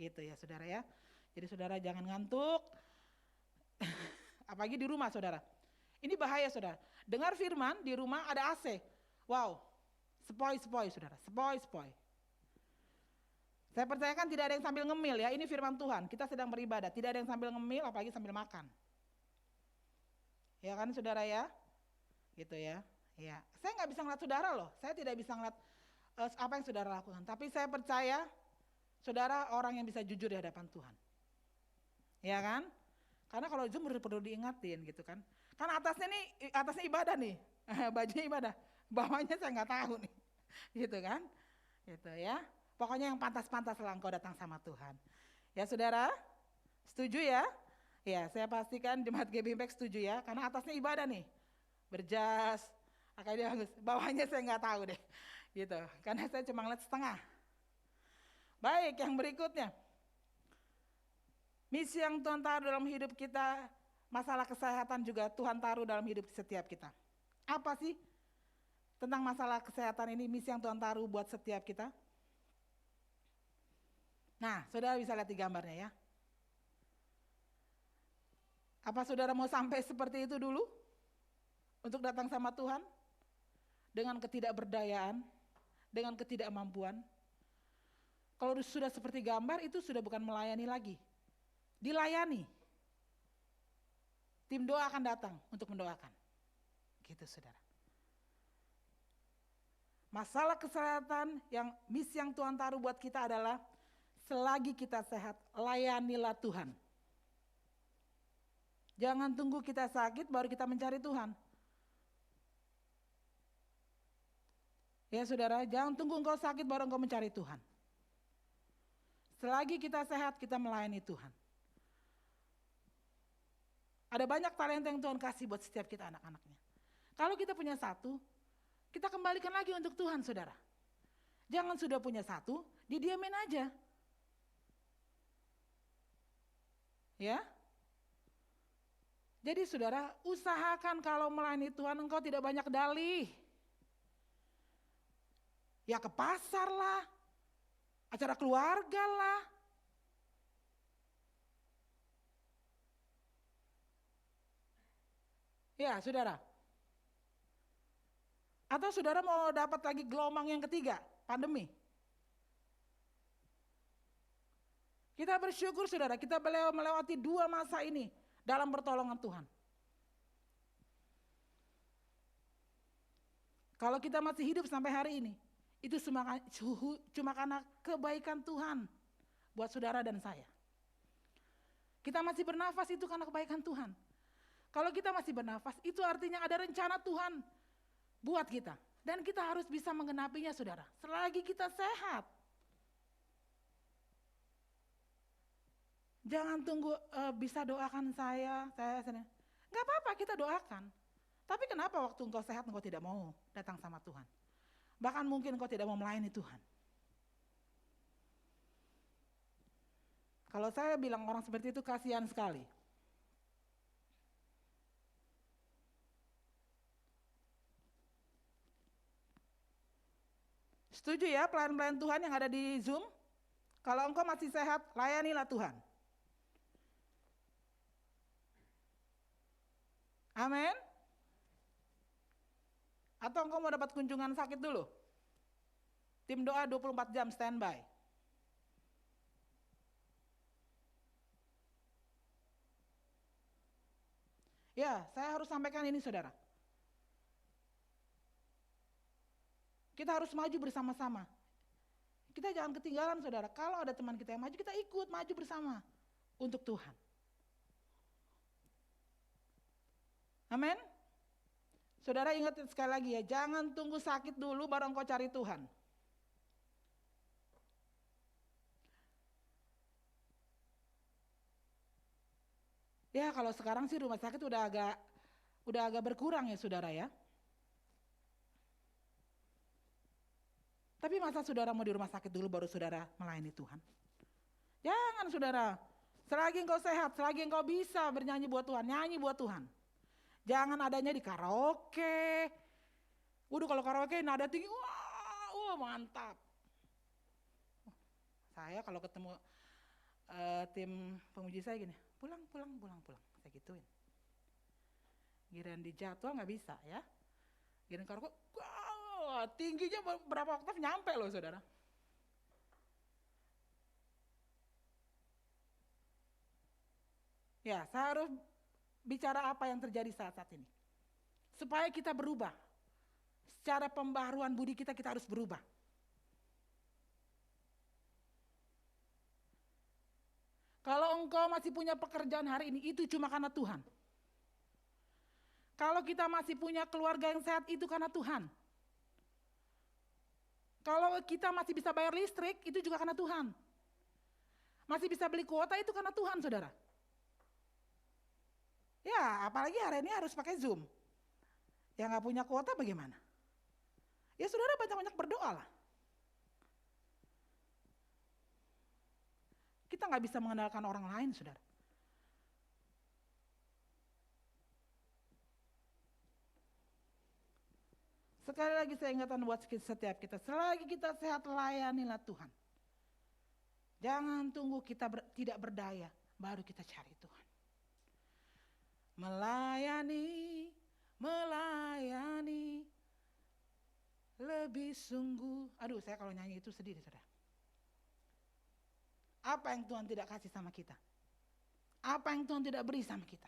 gitu ya saudara ya. Jadi saudara jangan ngantuk. Apalagi di rumah saudara. Ini bahaya saudara. Dengar firman di rumah ada AC. Wow, sepoi-sepoi saudara, sepoi-sepoi. Saya percayakan tidak ada yang sambil ngemil ya, ini firman Tuhan. Kita sedang beribadah, tidak ada yang sambil ngemil apalagi sambil makan. Ya kan saudara ya? Gitu ya. Ya, saya nggak bisa ngeliat saudara loh, saya tidak bisa ngeliat apa yang saudara lakukan. Tapi saya percaya saudara orang yang bisa jujur di hadapan Tuhan. Ya kan? Karena kalau Zoom perlu diingatin gitu kan. Kan atasnya ibadah nih, bajunya ibadah, bawahnya saya nggak tahu nih, gitu kan, gitu ya. Pokoknya yang pantas-pantas lah engkau datang sama Tuhan. Ya saudara, setuju ya? Ya saya pastikan jemaat GB Impact setuju ya, karena atasnya ibadah nih, berjas, akhirnya bawahnya saya nggak tahu deh, gitu. Karena saya cuma ngeliat setengah. Baik, yang berikutnya, misi yang Tuhan taruh dalam hidup kita. Masalah kesehatan juga Tuhan taruh dalam hidup setiap kita. Apa sih tentang masalah kesehatan ini, misi yang Tuhan taruh buat setiap kita? Nah, saudara bisa lihat di gambarnya ya. Apa saudara mau sampai seperti itu dulu? Untuk datang sama Tuhan? Dengan ketidakberdayaan, dengan ketidakmampuan. Kalau sudah seperti gambar, itu sudah bukan melayani lagi. Dilayani. Tim doa akan datang untuk mendoakan. Gitu saudara. Masalah kesehatan yang misi yang Tuhan taruh buat kita adalah selagi kita sehat, layanilah Tuhan. Jangan tunggu kita sakit baru kita mencari Tuhan. Ya saudara, jangan tunggu engkau sakit baru engkau mencari Tuhan. Selagi kita sehat, kita melayani Tuhan. Ada banyak talenta yang Tuhan kasih buat setiap kita anak-anaknya. Kalau kita punya satu, kita kembalikan lagi untuk Tuhan saudara. Jangan sudah punya satu, didiamin aja. Ya. Jadi saudara, usahakan kalau melayani Tuhan engkau tidak banyak dalih. Ya ke pasar lah, acara keluarga lah. Ya saudara. Atau saudara mau dapat lagi gelombang yang ketiga, pandemi. Kita bersyukur saudara, kita melewati 2 masa ini dalam pertolongan Tuhan. Kalau kita masih hidup sampai hari ini, itu cuma karena kebaikan Tuhan buat saudara dan saya. Kita masih bernafas itu karena kebaikan Tuhan. Kalau kita masih bernafas, itu artinya ada rencana Tuhan buat kita. Dan kita harus bisa menggenapinya saudara, selagi kita sehat. Jangan tunggu bisa doakan saya. Gak apa-apa kita doakan. Tapi kenapa waktu engkau sehat engkau tidak mau datang sama Tuhan? Bahkan mungkin engkau tidak mau melayani Tuhan. Kalau saya bilang orang seperti itu kasihan sekali. Setuju ya pelayan-pelayan Tuhan yang ada di Zoom? Kalau engkau masih sehat, layanilah Tuhan. Amin. Atau engkau mau dapat kunjungan sakit dulu? Tim doa 24 jam standby. Ya, saya harus sampaikan ini saudara. Kita harus maju bersama-sama. Kita jangan ketinggalan saudara. Kalau ada teman kita yang maju, kita ikut maju bersama untuk Tuhan. Amin. Saudara ingat sekali lagi ya, jangan tunggu sakit dulu baru engkau cari Tuhan. Ya kalau sekarang sih rumah sakit udah agak berkurang ya saudara ya. Tapi masa saudara mau di rumah sakit dulu baru saudara melayani Tuhan? Jangan saudara, selagi engkau sehat, selagi engkau bisa bernyanyi buat Tuhan, nyanyi buat Tuhan. Jangan adanya di karaoke. Waduh kalau karaoke nada tinggi, wah mantap. Saya kalau ketemu tim pemuji saya gini, pulang. Saya gituin. Giliran di jadwal nggak bisa ya. Giliran karaoke, wah tingginya berapa oktav nyampe loh saudara. Ya saya harus bicara apa yang terjadi saat ini. Supaya kita berubah. Secara pembaharuan budi kita harus berubah. Kalau engkau masih punya pekerjaan hari ini, itu cuma karena Tuhan. Kalau kita masih punya keluarga yang sehat, itu karena Tuhan. Kalau kita masih bisa bayar listrik, itu juga karena Tuhan. Masih bisa beli kuota, itu karena Tuhan saudara. Ya, apalagi hari ini harus pakai Zoom. Yang gak punya kuota bagaimana? Ya saudara banyak-banyak berdoa lah. Kita gak bisa mengandalkan orang lain saudara. Sekali lagi saya ingatkan buat setiap kita, selagi kita sehat layanilah Tuhan. Jangan tunggu kita tidak berdaya, baru kita cari Tuhan. Melayani lebih sungguh. Aduh saya kalau nyanyi itu sedih saudara. Apa yang Tuhan tidak kasih sama kita? Apa yang Tuhan tidak beri sama kita?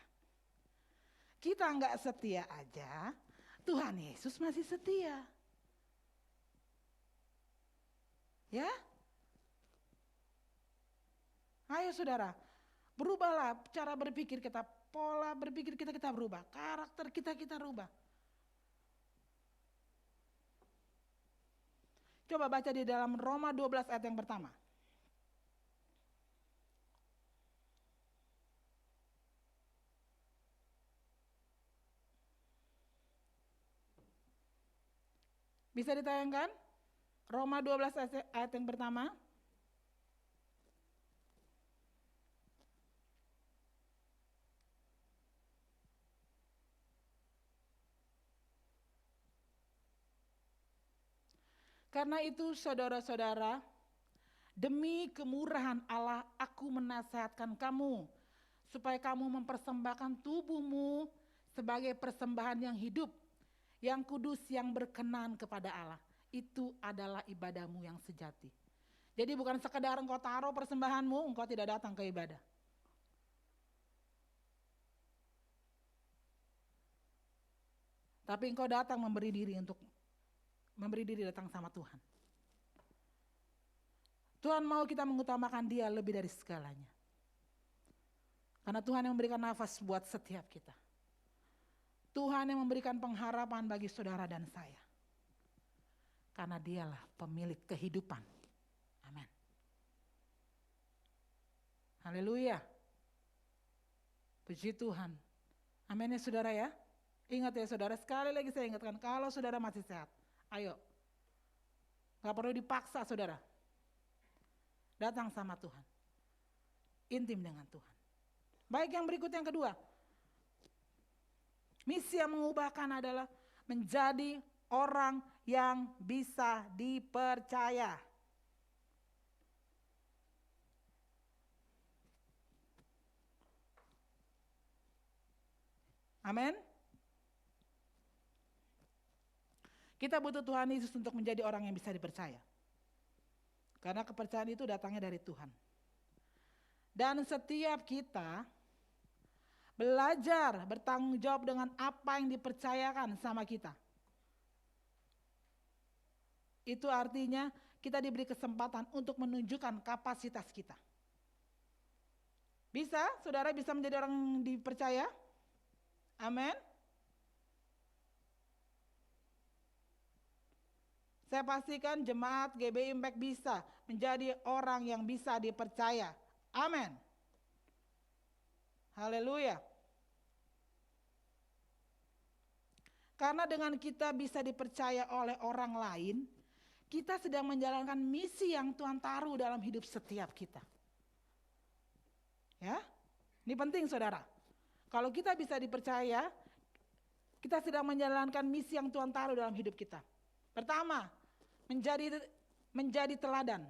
Kita enggak setia aja, Tuhan Yesus masih setia. Ya? Ayo saudara, berubahlah cara berpikir kita, pola berpikir kita berubah, karakter kita rubah. Coba baca di dalam Roma 12 ayat yang pertama. Bisa ditayangkan? Roma 12 ayat yang pertama. Karena itu saudara-saudara, demi kemurahan Allah aku menasihatkan kamu, supaya kamu mempersembahkan tubuhmu sebagai persembahan yang hidup, yang kudus, yang berkenan kepada Allah. Itu adalah ibadahmu yang sejati. Jadi bukan sekedar engkau taruh persembahanmu, engkau tidak datang ke ibadah. Tapi engkau datang memberi diri datang sama Tuhan. Tuhan mau kita mengutamakan Dia lebih dari segalanya. Karena Tuhan yang memberikan nafas buat setiap kita. Tuhan yang memberikan pengharapan bagi saudara dan saya. Karena Dialah pemilik kehidupan. Amin. Haleluya. Puji Tuhan. Amin ya saudara ya. Ingat ya saudara, sekali lagi saya ingatkan, kalau saudara masih sehat, ayo. Gak perlu dipaksa saudara. Datang sama Tuhan. Intim dengan Tuhan. Baik, yang berikut yang kedua. Misi yang mengubahkan adalah menjadi orang yang bisa dipercaya. Amin. Kita butuh Tuhan Yesus untuk menjadi orang yang bisa dipercaya. Karena kepercayaan itu datangnya dari Tuhan. Dan setiap kita belajar bertanggung jawab dengan apa yang dipercayakan sama kita. Itu artinya kita diberi kesempatan untuk menunjukkan kapasitas kita. Bisa, saudara bisa menjadi orang yang dipercaya? Amin. Saya pastikan jemaat GBI Impact bisa menjadi orang yang bisa dipercaya. Amin. Haleluya. Karena dengan kita bisa dipercaya oleh orang lain, kita sedang menjalankan misi yang Tuhan taruh dalam hidup setiap kita. Ya, ini penting saudara. Kalau kita bisa dipercaya, kita sedang menjalankan misi yang Tuhan taruh dalam hidup kita. Pertama, menjadi teladan.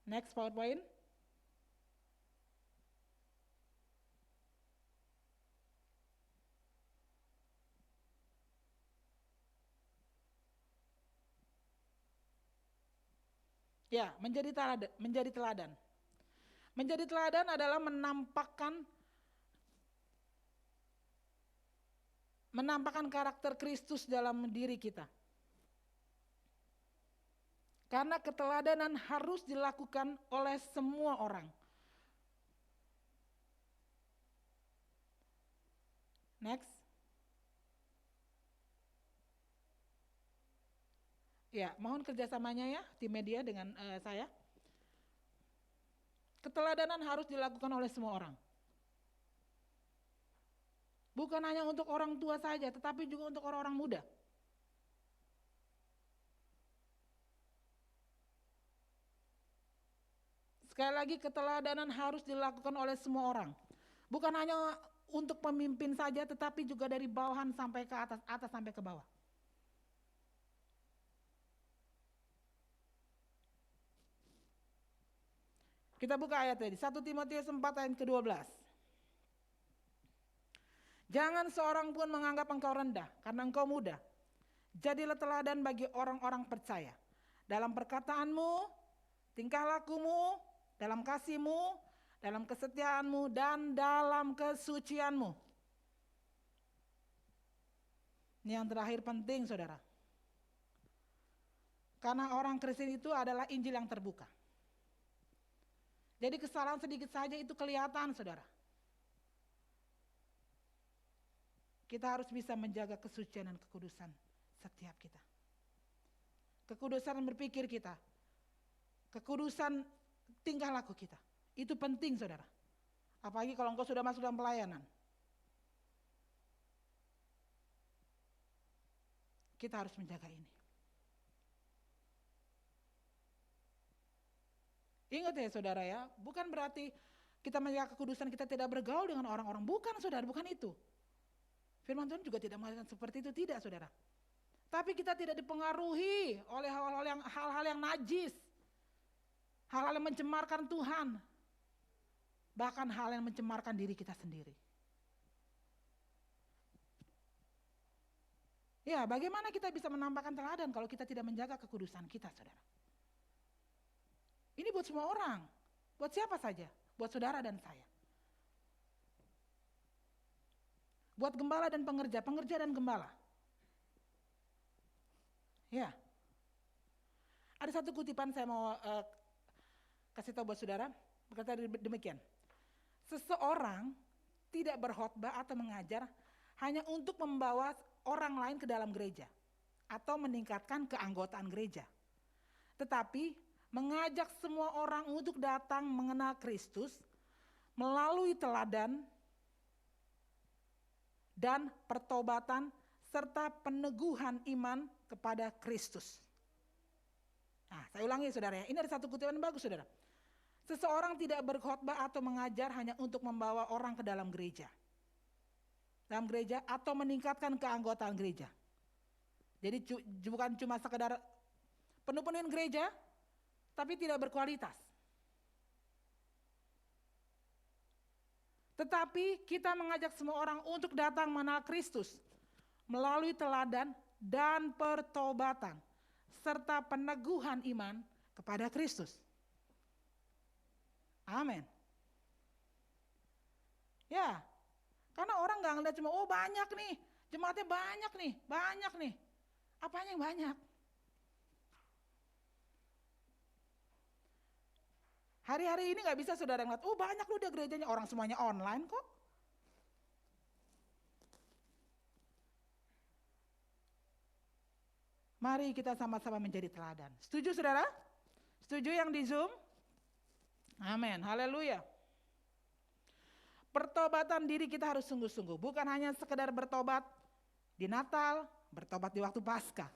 Next PowerPoint. Ya, menjadi teladan. Menjadi teladan adalah menampakkan karakter Kristus dalam diri kita. Karena keteladanan harus dilakukan oleh semua orang. Next. Ya, mohon kerjasamanya ya, tim media dengan saya. Keteladanan harus dilakukan oleh semua orang. Bukan hanya untuk orang tua saja, tetapi juga untuk orang-orang muda. Sekali lagi, keteladanan harus dilakukan oleh semua orang. Bukan hanya untuk pemimpin saja, tetapi juga dari bawahan sampai ke atas, atas sampai ke bawah. Kita buka ayat tadi, 1 Timotius 4 ayat ke-12. Jangan seorang pun menganggap engkau rendah, karena engkau muda. Jadilah teladan bagi orang-orang percaya. Dalam perkataanmu, tingkah lakumu, dalam kasihmu, dalam kesetiaanmu, dan dalam kesucianmu. Ini yang terakhir penting saudara. Karena orang Kristen itu adalah Injil yang terbuka. Jadi kesalahan sedikit saja itu kelihatan saudara. Kita harus bisa menjaga kesucian dan kekudusan setiap kita. Kekudusan berpikir kita. Kekudusan tingkah laku kita. Itu penting saudara. Apalagi kalau engkau sudah masuk dalam pelayanan. Kita harus menjaga ini. Ingat ya saudara ya, bukan berarti kita menjaga kekudusan kita tidak bergaul dengan orang-orang. Bukan saudara, bukan itu. Firman Tuhan juga tidak mengatakan seperti itu, tidak saudara. Tapi kita tidak dipengaruhi oleh hal-hal yang najis. Hal-hal yang mencemarkan Tuhan. Bahkan hal yang mencemarkan diri kita sendiri. Ya, bagaimana kita bisa menampakkan teladan kalau kita tidak menjaga kekudusan kita, saudara? Ini buat semua orang. Buat siapa saja? Buat saudara dan saya. Buat gembala dan pengerja dan gembala. Ya. Ada satu kutipan saya mau kasih tahu buat saudara, berkata demikian. Seseorang tidak berkhotbah atau mengajar hanya untuk membawa orang lain ke dalam gereja atau meningkatkan keanggotaan gereja. Tetapi mengajak semua orang untuk datang mengenal Kristus melalui teladan dan pertobatan serta peneguhan iman kepada Kristus. Nah, saya ulangi saudara ya, ini ada satu kutipan yang bagus saudara. Seseorang tidak berkhotbah atau mengajar hanya untuk membawa orang ke dalam gereja atau meningkatkan keanggotaan gereja. Jadi bukan cuma sekedar penuh-penuhin gereja, tapi tidak berkualitas. Tetapi kita mengajak semua orang untuk datang mengenal Kristus melalui teladan dan pertobatan serta peneguhan iman kepada Kristus. Amin. Ya, karena orang gak ngeliat cuma, oh banyak nih, jemaatnya banyak nih. Apanya yang banyak? Hari-hari ini gak bisa saudara ngeliat, oh banyak loh dia gerejanya, orang semuanya online kok. Mari kita sama-sama menjadi teladan. Setuju saudara? Setuju yang di Zoom? Amin, haleluya. Pertobatan diri kita harus sungguh-sungguh, bukan hanya sekedar bertobat di Natal, bertobat di waktu Paskah.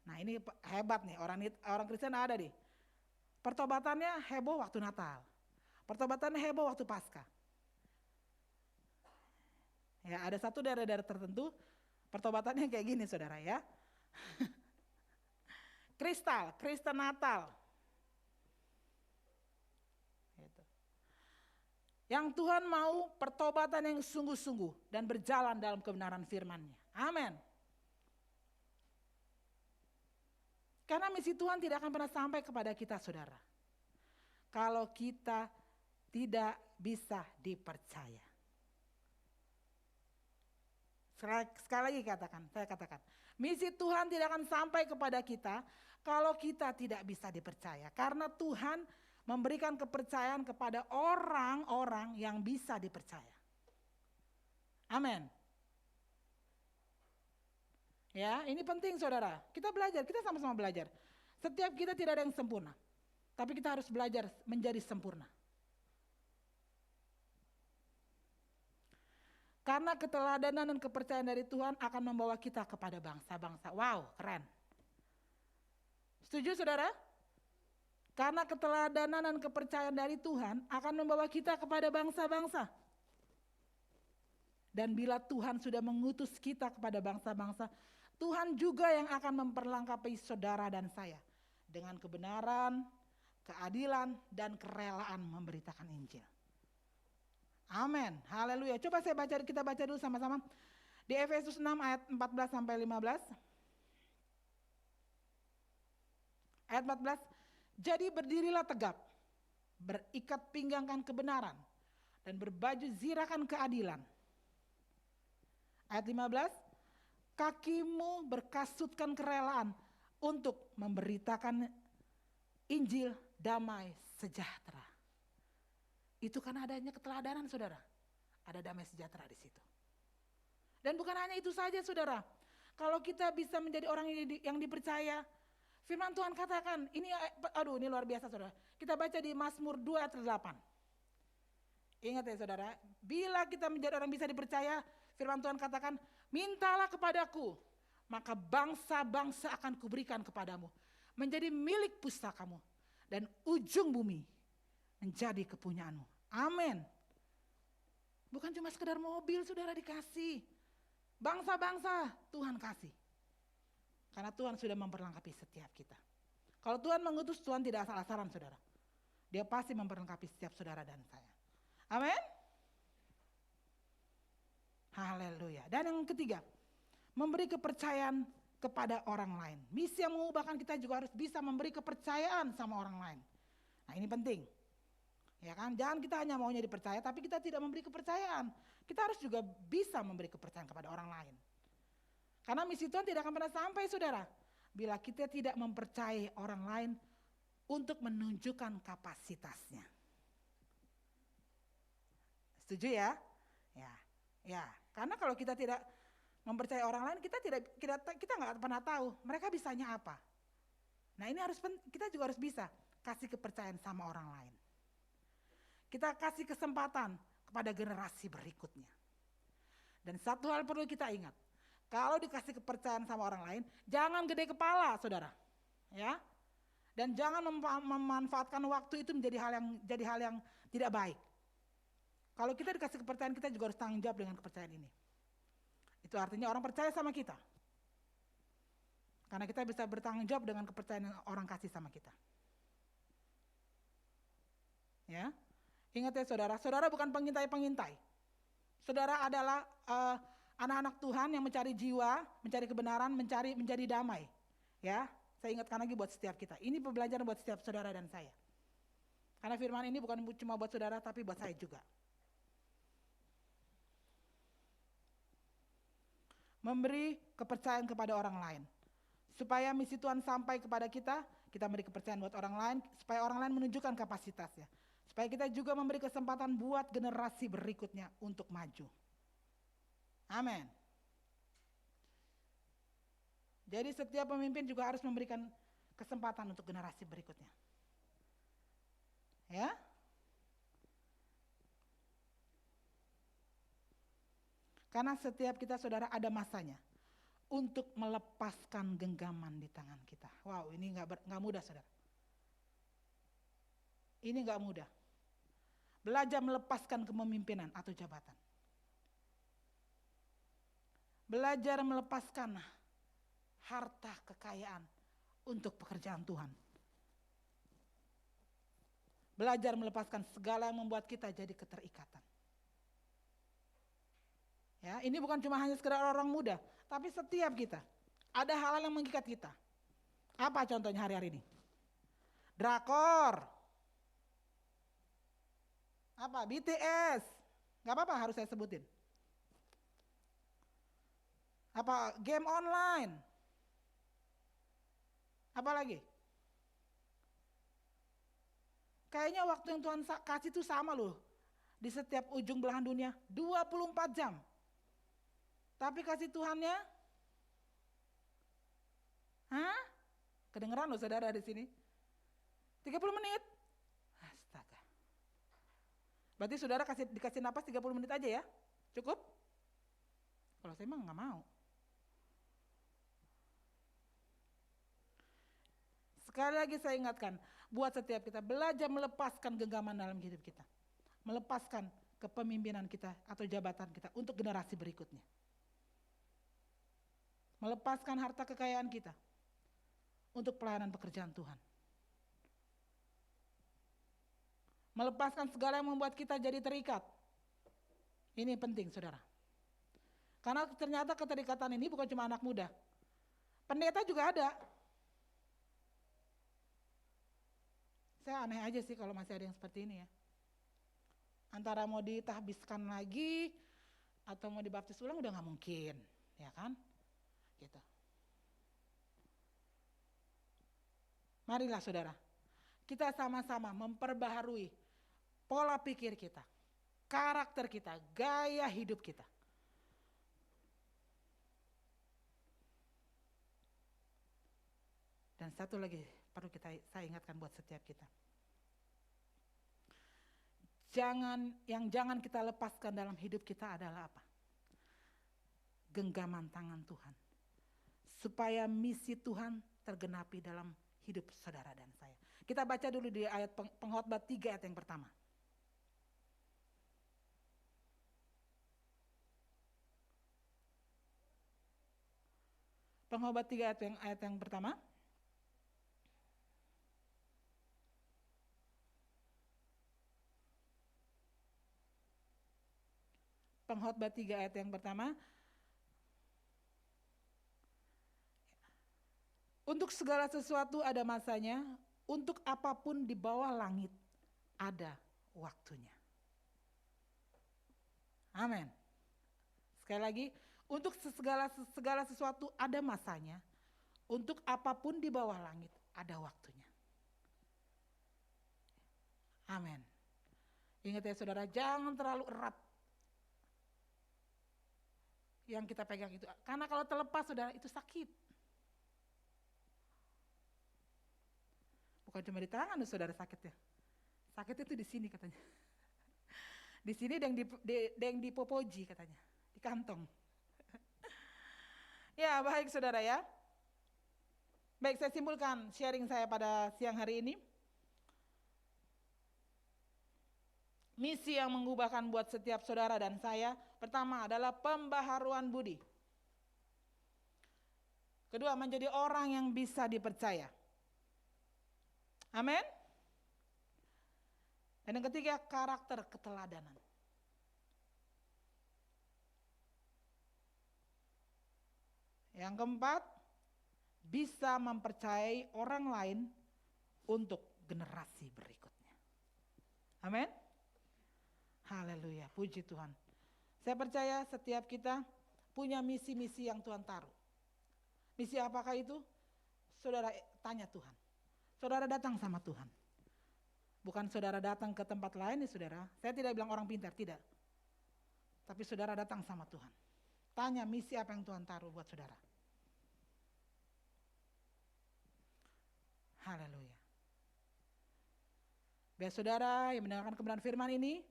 Nah ini hebat nih, orang Kristen ada nih. Pertobatannya heboh waktu Natal, pertobatannya heboh waktu Paskah. Ya ada satu daerah-daerah tertentu, pertobatannya kayak gini saudara ya. Kristen Natal. Yang Tuhan mau pertobatan yang sungguh-sungguh dan berjalan dalam kebenaran firman-Nya. Amin. Karena misi Tuhan tidak akan pernah sampai kepada kita saudara, kalau kita tidak bisa dipercaya. Sekali lagi saya katakan, misi Tuhan tidak akan sampai kepada kita kalau kita tidak bisa dipercaya. Karena Tuhan memberikan kepercayaan kepada orang-orang yang bisa dipercaya. Amin. Ya, ini penting saudara. Kita belajar, kita sama-sama belajar. Setiap kita tidak ada yang sempurna, tapi kita harus belajar menjadi sempurna. Karena keteladanan dan kepercayaan dari Tuhan akan membawa kita kepada bangsa-bangsa. Wow, keren. Setuju saudara? Karena keteladanan dan kepercayaan dari Tuhan akan membawa kita kepada bangsa-bangsa. Dan bila Tuhan sudah mengutus kita kepada bangsa-bangsa, Tuhan juga yang akan memperlengkapi saudara dan saya dengan kebenaran, keadilan, dan kerelaan memberitakan Injil. Amin. Haleluya. Coba kita baca dulu sama-sama. Di Efesus 6 ayat 14 sampai 15. Ayat 14. Jadi berdirilah tegap, berikat pinggangkan kebenaran, dan berbaju zirakan keadilan. Ayat 15, kakimu berkasutkan kerelaan untuk memberitakan Injil damai sejahtera. Itu karena adanya keteladanan saudara, ada damai sejahtera di situ. Dan bukan hanya itu saja saudara, kalau kita bisa menjadi orang yang dipercaya, firman Tuhan katakan, ini luar biasa saudara. Kita baca di Mazmur 2 ayat 8. Ingat ya saudara, bila kita menjadi orang bisa dipercaya, firman Tuhan katakan, mintalah kepadaku, maka bangsa-bangsa akan kuberikan kepadamu. Menjadi milik pustakamu. dan ujung bumi menjadi kepunyaanmu. Amin. Bukan cuma sekedar mobil saudara dikasih. Bangsa-bangsa Tuhan kasih. Karena Tuhan sudah memperlengkapi setiap kita. Kalau Tuhan mengutus, Tuhan tidak asal-asalan saudara. Dia pasti memperlengkapi setiap saudara dan saya. Amin. Haleluya. Dan yang ketiga, memberi kepercayaan kepada orang lain. Misi yang mengubahkan kita juga harus bisa memberi kepercayaan sama orang lain. Nah ini penting. Ya kan, jangan kita hanya maunya dipercaya tapi kita tidak memberi kepercayaan. Kita harus juga bisa memberi kepercayaan kepada orang lain. Karena misi Tuhan tidak akan pernah sampai saudara bila kita tidak mempercayai orang lain untuk menunjukkan kapasitasnya. Setuju ya? Ya. Karena kalau kita tidak mempercayai orang lain, kita nggak pernah tahu mereka bisanya apa. Nah ini kita juga harus bisa kasih kepercayaan sama orang lain. Kita kasih kesempatan kepada generasi berikutnya. Dan satu hal perlu kita ingat, kalau dikasih kepercayaan sama orang lain, jangan gede kepala saudara, ya. Dan jangan memanfaatkan waktu itu menjadi hal yang tidak baik. Kalau kita dikasih kepercayaan, kita juga harus tanggung jawab dengan kepercayaan ini. Itu artinya orang percaya sama kita. Karena kita bisa bertanggung jawab dengan kepercayaan yang orang kasih sama kita. Ya. Ingat ya saudara bukan pengintai-pengintai. Saudara adalah anak-anak Tuhan yang mencari jiwa, mencari kebenaran, menjadi damai. Ya, saya ingatkan lagi buat setiap kita. Ini pembelajaran buat setiap saudara dan saya. Karena firman ini bukan cuma buat saudara tapi buat saya juga. Memberi kepercayaan kepada orang lain. Supaya misi Tuhan sampai kepada kita beri kepercayaan buat orang lain, supaya orang lain menunjukkan kapasitasnya. Supaya kita juga memberi kesempatan buat generasi berikutnya untuk maju. Amin. Jadi setiap pemimpin juga harus memberikan kesempatan untuk generasi berikutnya. Ya. Karena setiap kita saudara ada masanya untuk melepaskan genggaman di tangan kita. Wow, ini nggak mudah saudara. Ini nggak mudah. Belajar melepaskan kepemimpinan atau jabatan. Belajar melepaskan harta kekayaan untuk pekerjaan Tuhan. Belajar melepaskan segala yang membuat kita jadi keterikatan. Ya, ini bukan cuma hanya sekedar orang muda, tapi setiap kita. Ada hal-hal yang mengikat kita. Apa contohnya hari-hari ini? Drakor. Apa? BTS. Gak apa-apa harus saya sebutin. Apa? Game online. Apa lagi? Kayaknya waktu yang Tuhan kasih itu sama loh. Di setiap ujung belahan dunia. 24 jam. Tapi kasih Tuhannya? Hah? Kedengeran loh saudara di sini. 30 menit. Astaga. Berarti saudara dikasih napas 30 menit aja ya? Cukup? Kalau saya emang gak mau. Sekali lagi saya ingatkan, buat setiap kita belajar melepaskan genggaman dalam hidup kita. Melepaskan kepemimpinan kita atau jabatan kita untuk generasi berikutnya. Melepaskan harta kekayaan kita untuk pelayanan pekerjaan Tuhan. Melepaskan segala yang membuat kita jadi terikat. Ini penting saudara. Karena ternyata keterikatan ini bukan cuma anak muda. Pendeta juga ada. Saya aneh aja sih kalau masih ada yang seperti ini ya. Antara mau ditahbiskan lagi atau mau dibaptis ulang udah gak mungkin, ya kan? Gitu. Marilah saudara, kita sama-sama memperbaharui pola pikir kita, karakter kita, gaya hidup kita. Dan satu lagi perlu saya ingatkan buat setiap kita. Jangan kita lepaskan dalam hidup kita adalah apa? Genggaman tangan Tuhan. Supaya misi Tuhan tergenapi dalam hidup saudara dan saya. Kita baca dulu di ayat Pengkhotbah 3 ayat yang pertama. Pengkhotbah 3 ayat yang pertama. Pengkhotbah 3 ayat yang pertama. Untuk segala sesuatu ada masanya, untuk apapun di bawah langit ada waktunya. Amin. Sekali lagi, untuk segala sesuatu ada masanya, untuk apapun di bawah langit ada waktunya. Amin. Ingat ya saudara, jangan terlalu erat yang kita pegang itu. Karena kalau terlepas saudara, itu sakit. Bukan cuma di tangan saudara sakitnya. Sakitnya itu di sini katanya. Di sini yang di popoji katanya, di kantong. Ya baik saudara ya. Baik, saya simpulkan sharing saya pada siang hari ini. Misi yang mengubahkan buat setiap saudara dan saya, pertama adalah pembaharuan budi. Kedua, menjadi orang yang bisa dipercaya. Amin. Dan yang ketiga, karakter keteladanan. Yang keempat, bisa mempercayai orang lain untuk generasi berikutnya. Amin. Haleluya, puji Tuhan. Saya percaya setiap kita punya misi-misi yang Tuhan taruh. Misi apakah itu? Saudara tanya Tuhan. Saudara datang sama Tuhan. Bukan saudara datang ke tempat lain nih saudara. Saya tidak bilang orang pintar, tidak. Tapi saudara datang sama Tuhan. Tanya misi apa yang Tuhan taruh buat saudara. Haleluya. Biar saudara yang mendengarkan kebenaran firman ini,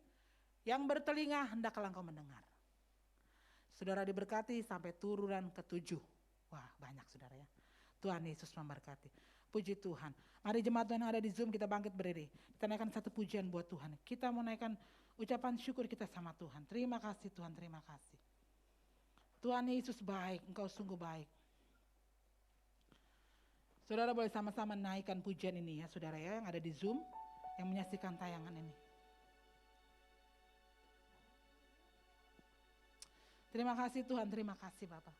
yang bertelinga hendaklah engkau mendengar. Saudara diberkati sampai turunan ke-7. Wah banyak saudara ya. Tuhan Yesus memberkati. Puji Tuhan. Mari jemaat Tuhan yang ada di Zoom kita bangkit berdiri. Kita naikkan satu pujian buat Tuhan. Kita mau naikkan ucapan syukur kita sama Tuhan. Terima kasih Tuhan, terima kasih. Tuhan Yesus baik, engkau sungguh baik. Saudara boleh sama-sama naikkan pujian ini ya saudara ya, yang ada di Zoom, yang menyaksikan tayangan ini. Terima kasih Tuhan, terima kasih Bapak.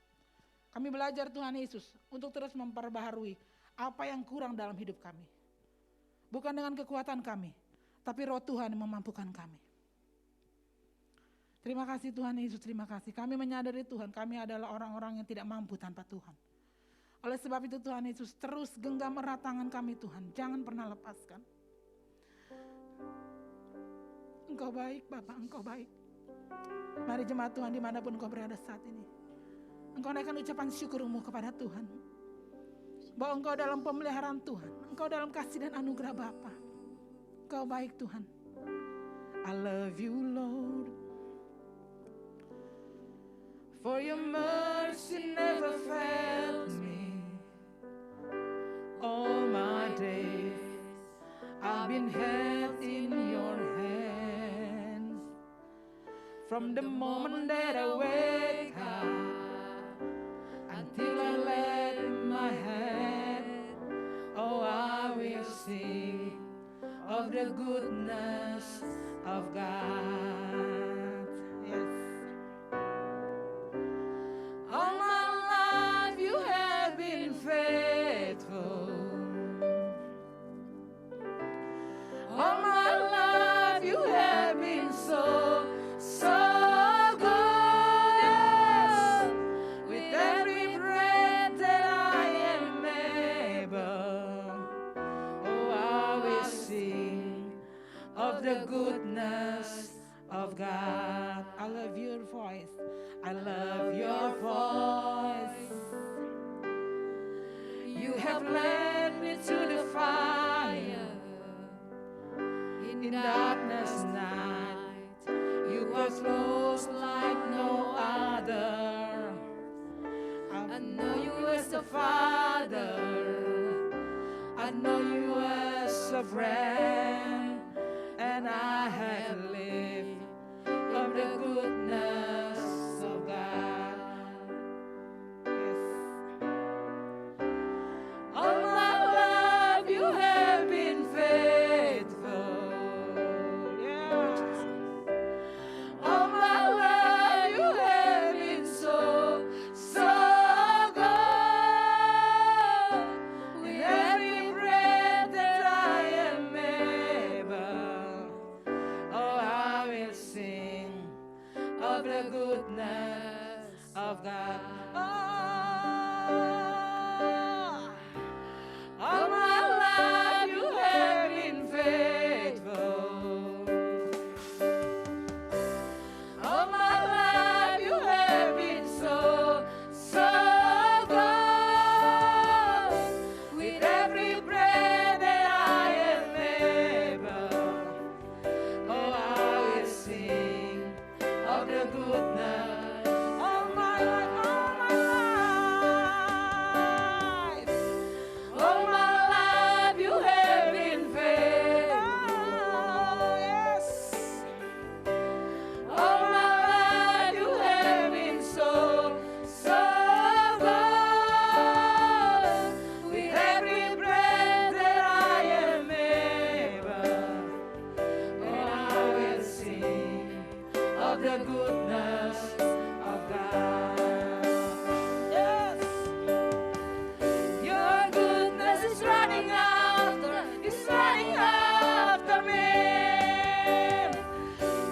Kami belajar Tuhan Yesus untuk terus memperbaharui apa yang kurang dalam hidup kami. Bukan dengan kekuatan kami, tapi Roh Tuhan yang memampukan kami. Terima kasih Tuhan Yesus, terima kasih. Kami menyadari Tuhan, kami adalah orang-orang yang tidak mampu tanpa Tuhan. Oleh sebab itu Tuhan Yesus terus genggam erat tangan kami Tuhan, jangan pernah lepaskan. Engkau baik Bapak, Engkau baik. Mari jemaat Tuhan dimanapun Engkau berada saat ini, Engkau naikkan ucapan syukurmu kepada Tuhan. Bahwa Engkau dalam pemeliharaan Tuhan, Engkau dalam kasih dan anugerah Bapa. Engkau baik Tuhan. I love you Lord, for your mercy never failed me. All my days I've been held in your hands. From the moment that I wake up until I lay my head, oh I will sing of the goodness of God. Yes. All my life you have been faithful. All my life you have been so good. Yes. With every breath that I am able, oh I will sing of the goodness of God. I love your voice. I love your voice. You have led me to the fire in darkness night. You were close like no other. I know you as a father. I know you as friend, and I have lived of the goodness of God. Yes. All my life you have been faithful. Yeah. All my life you have been so good. With every breath that I am able, oh, I will sing of the goodness of God. All my life you have been faithful. All my life you have been so good. With every breath that I am able, oh, I will sing of the goodness. All my life, all my life, all my life you have been faithful. Yes. All my life you have been so good. With every breath that I am able, oh, I will sing of the goodness of God. Yes. Your goodness is running after me.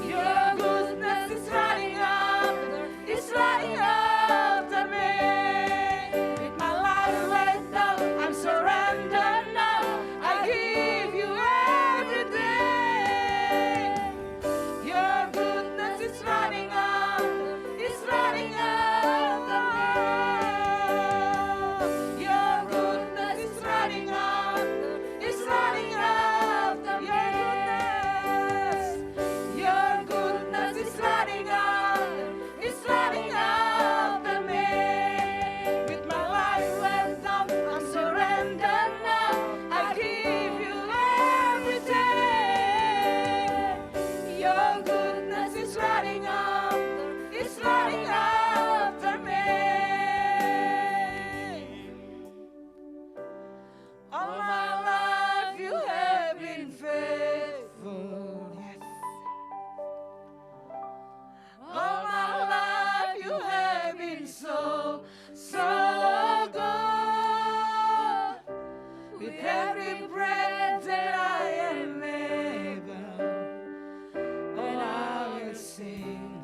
Your goodness is running after me. With my life laid down, I'm surrendered now. I give you everything. Your goodness is running after me. Your goodness is running after your goodness. Your goodness is running after me. With my life laid down, I'm surrendered now. I give you everything. Your goodness is running after me. All my life you have been faithful. Yes. All my life you have been so good. With every breath that I am able, oh, I will sing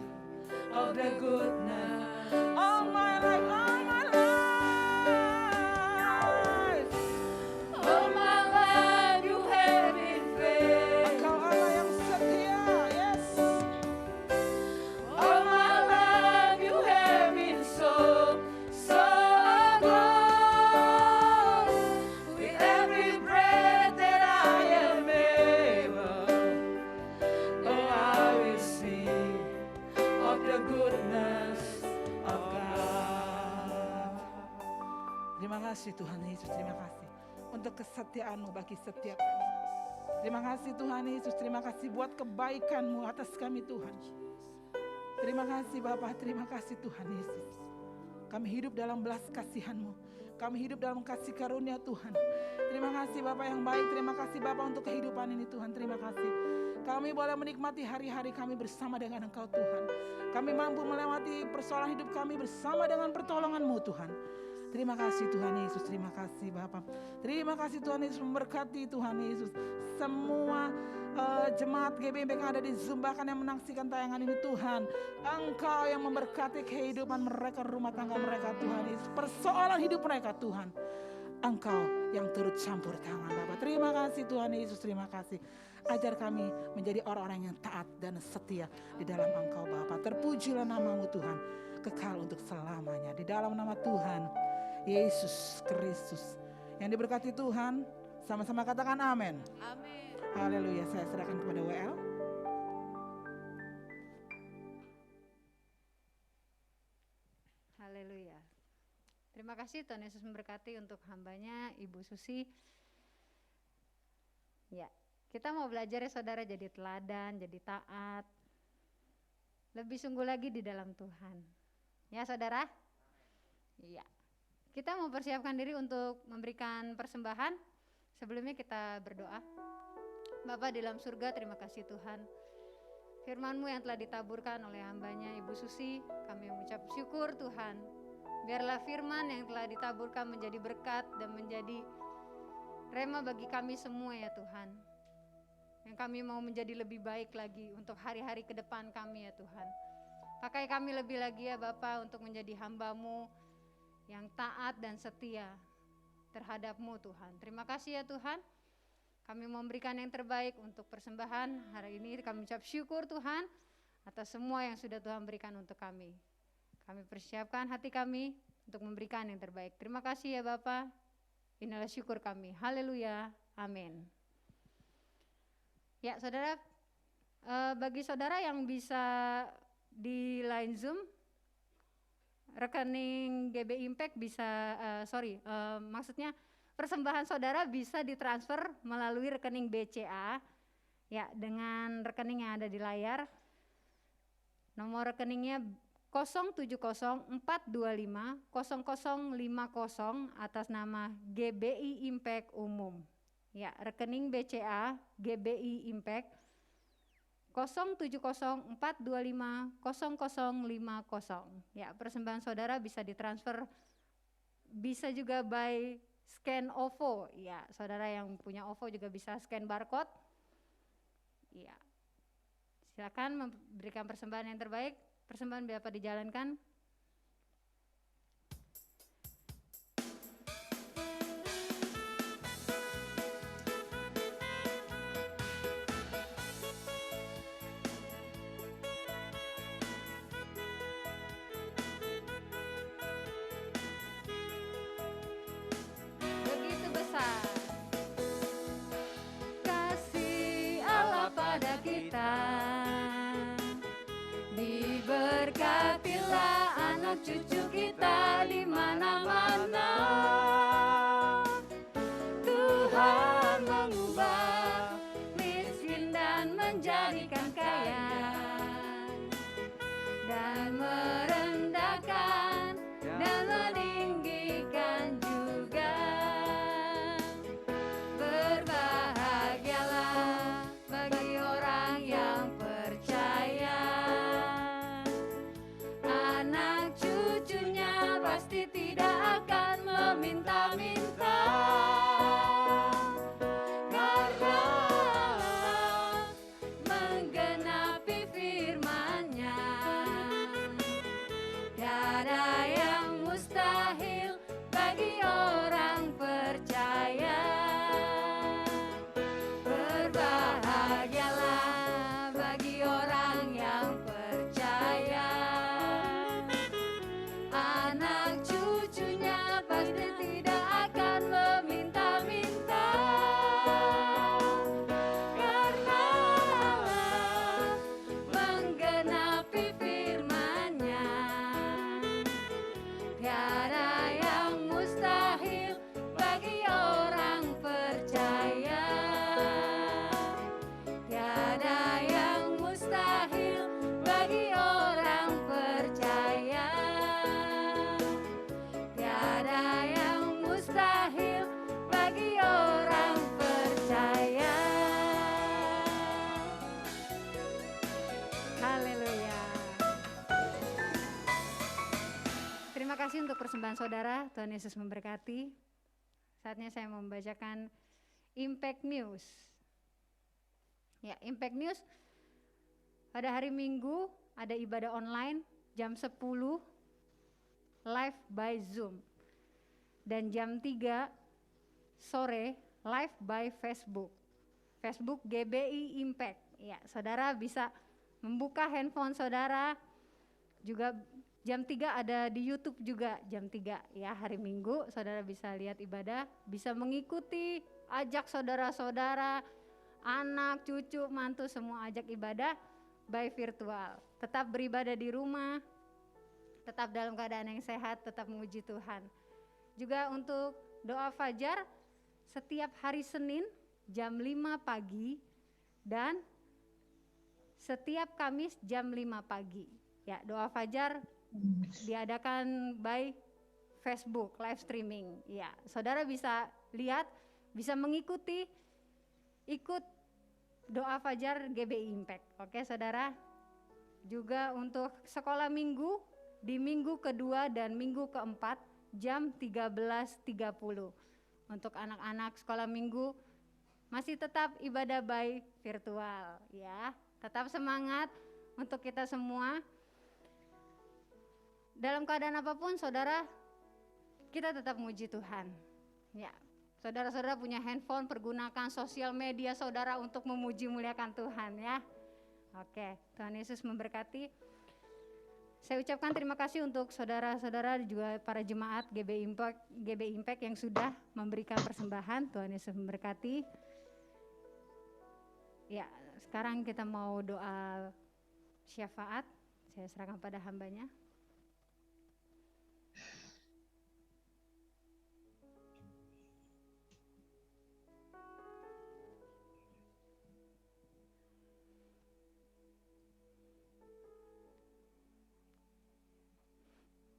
of the goodness. All my life, all my life, all my life you have been faithful. Engkau Allah yang setia, yes. All my life you have been so good. With every breath that I am able, oh, I will sing of the goodness of God. Terima kasih Tuhan Yesus, terima kasih untuk kesetiaan-Mu bagi setiap kami. Terima kasih Tuhan Yesus, terima kasih buat kebaikan-Mu atas kami Tuhan. Terima kasih Bapa, terima kasih Tuhan Yesus. Kami hidup dalam belas kasihan-Mu. Kami hidup dalam kasih karunia Tuhan. Terima kasih Bapa yang baik, terima kasih Bapa untuk kehidupan ini Tuhan, terima kasih. Kami boleh menikmati hari-hari kami bersama dengan Engkau Tuhan. Kami mampu melewati persoalan hidup kami bersama dengan pertolongan-Mu Tuhan. Terima kasih Tuhan Yesus, terima kasih Bapa. Terima kasih Tuhan Yesus, memberkati Tuhan Yesus. Semua jemaat GBIMB yang ada di Zoom, bahkan yang menyaksikan tayangan ini Tuhan. Engkau yang memberkati kehidupan mereka, rumah tangga mereka Tuhan Yesus. Persoalan hidup mereka Tuhan. Engkau yang turut campur tangan Bapa. Terima kasih Tuhan Yesus, terima kasih. Ajar kami menjadi orang-orang yang taat dan setia di dalam Engkau Bapa. Terpujilah nama-Mu Tuhan, kekal untuk selamanya. Di dalam nama Tuhan Yesus Kristus yang diberkati Tuhan, sama-sama katakan amin. Amin. Haleluya. Saya serahkan kepada WL. Haleluya. Terima kasih Tuhan Yesus memberkati untuk hambanya Ibu Susi. Ya, kita mau belajar ya saudara jadi teladan, jadi taat. Lebih sungguh lagi di dalam Tuhan. Ya saudara? Iya. Kita mau persiapkan diri untuk memberikan persembahan. Sebelumnya kita berdoa. Bapa di dalam surga, terima kasih Tuhan. Firman-Mu yang telah ditaburkan oleh hamba-Nya Ibu Susi, kami mengucap syukur Tuhan. Biarlah firman yang telah ditaburkan menjadi berkat dan menjadi rema bagi kami semua ya Tuhan. Yang kami mau menjadi lebih baik lagi untuk hari-hari ke depan kami ya Tuhan. Pakai kami lebih lagi ya Bapa untuk menjadi hamba-Mu yang taat dan setia terhadap-Mu Tuhan. Terima kasih ya Tuhan. Kami memberikan yang terbaik untuk persembahan hari ini. Kami ucap syukur Tuhan atas semua yang sudah Tuhan berikan untuk kami. Kami persiapkan hati kami untuk memberikan yang terbaik. Terima kasih ya Bapa. Inilah syukur kami. Haleluya. Amin. Ya saudara, bagi saudara yang bisa di line Zoom, rekening GB Impact bisa, maksudnya persembahan saudara bisa ditransfer melalui rekening BCA, ya dengan rekening yang ada di layar. Nomor rekeningnya 0704250050 atas nama GBI Impact Umum. Ya, rekening BCA GBI Impact 0704250050. Ya, persembahan saudara bisa ditransfer, bisa juga by scan OVO. Ya, saudara yang punya OVO juga bisa scan barcode. Ya, silakan memberikan persembahan yang terbaik. Persembahan dapat dijalankan. Begitu besar kasih Allah pada kita. Diberkatilah anak cucu kita di mana-mana. Tuhan mengubah miskin dan menjadikan kaya, dan merendahkan dan meninggikan juga. Berbahagialah bagi orang yang percaya, anak cucunya pasti tidak akan meminta-minta, karena Allah menggenapi firman-Nya. Tiada yang mustahil bagi orang percaya. Berbahagialah bagi orang yang percaya, anak cucunya pasti tidak akan meminta-minta, karena Allah menggenapi firman-Nya. Tiada yang mustahil bagi orang percaya. Tiada yang mustahil bagi orang percaya. Tiada yang mustahil bagi orang percaya. Haleluya. Terima kasih untuk persembahan saudara. Tuhan Yesus memberkati. Saatnya saya membacakan Impact News. Ya, Impact News pada hari Minggu ada ibadah online jam 10 live by Zoom. Dan jam 3 sore live by Facebook. Facebook GBI Impact. Ya, saudara bisa membuka handphone saudara. Juga jam 3 ada di YouTube juga jam 3 ya, hari Minggu saudara bisa lihat ibadah, bisa mengikuti, ajak saudara-saudara, anak, cucu, mantu semua ajak ibadah by virtual. Tetap beribadah di rumah, tetap dalam keadaan yang sehat, tetap memuji Tuhan. Juga untuk doa fajar setiap hari Senin jam 5 pagi dan setiap Kamis jam 5 pagi. Ya, doa fajar diadakan by Facebook live streaming. Ya, saudara bisa lihat, bisa mengikuti, ikut doa fajar GBI Impact. Oke, saudara. Juga untuk sekolah minggu di minggu kedua dan minggu keempat jam 13.30. Untuk anak-anak sekolah minggu masih tetap ibadah by virtual ya. Tetap semangat untuk kita semua. Dalam keadaan apapun saudara, kita tetap muji Tuhan. Ya, saudara-saudara punya handphone, pergunakan sosial media saudara untuk memuji muliakan Tuhan ya. Oke, Tuhan Yesus memberkati. Saya ucapkan terima kasih untuk saudara-saudara juga para jemaat GB Impact yang sudah memberikan persembahan. Tuhan Yesus memberkati. Ya, sekarang kita mau doa syafaat. Saya serahkan pada hambanya.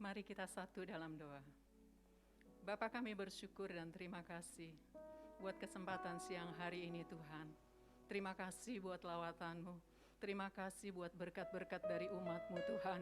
Mari kita satu dalam doa. Bapa, kami bersyukur dan terima kasih buat kesempatan siang hari ini Tuhan. Terima kasih buat lawatan-Mu. Terima kasih buat berkat-berkat dari umat-Mu Tuhan.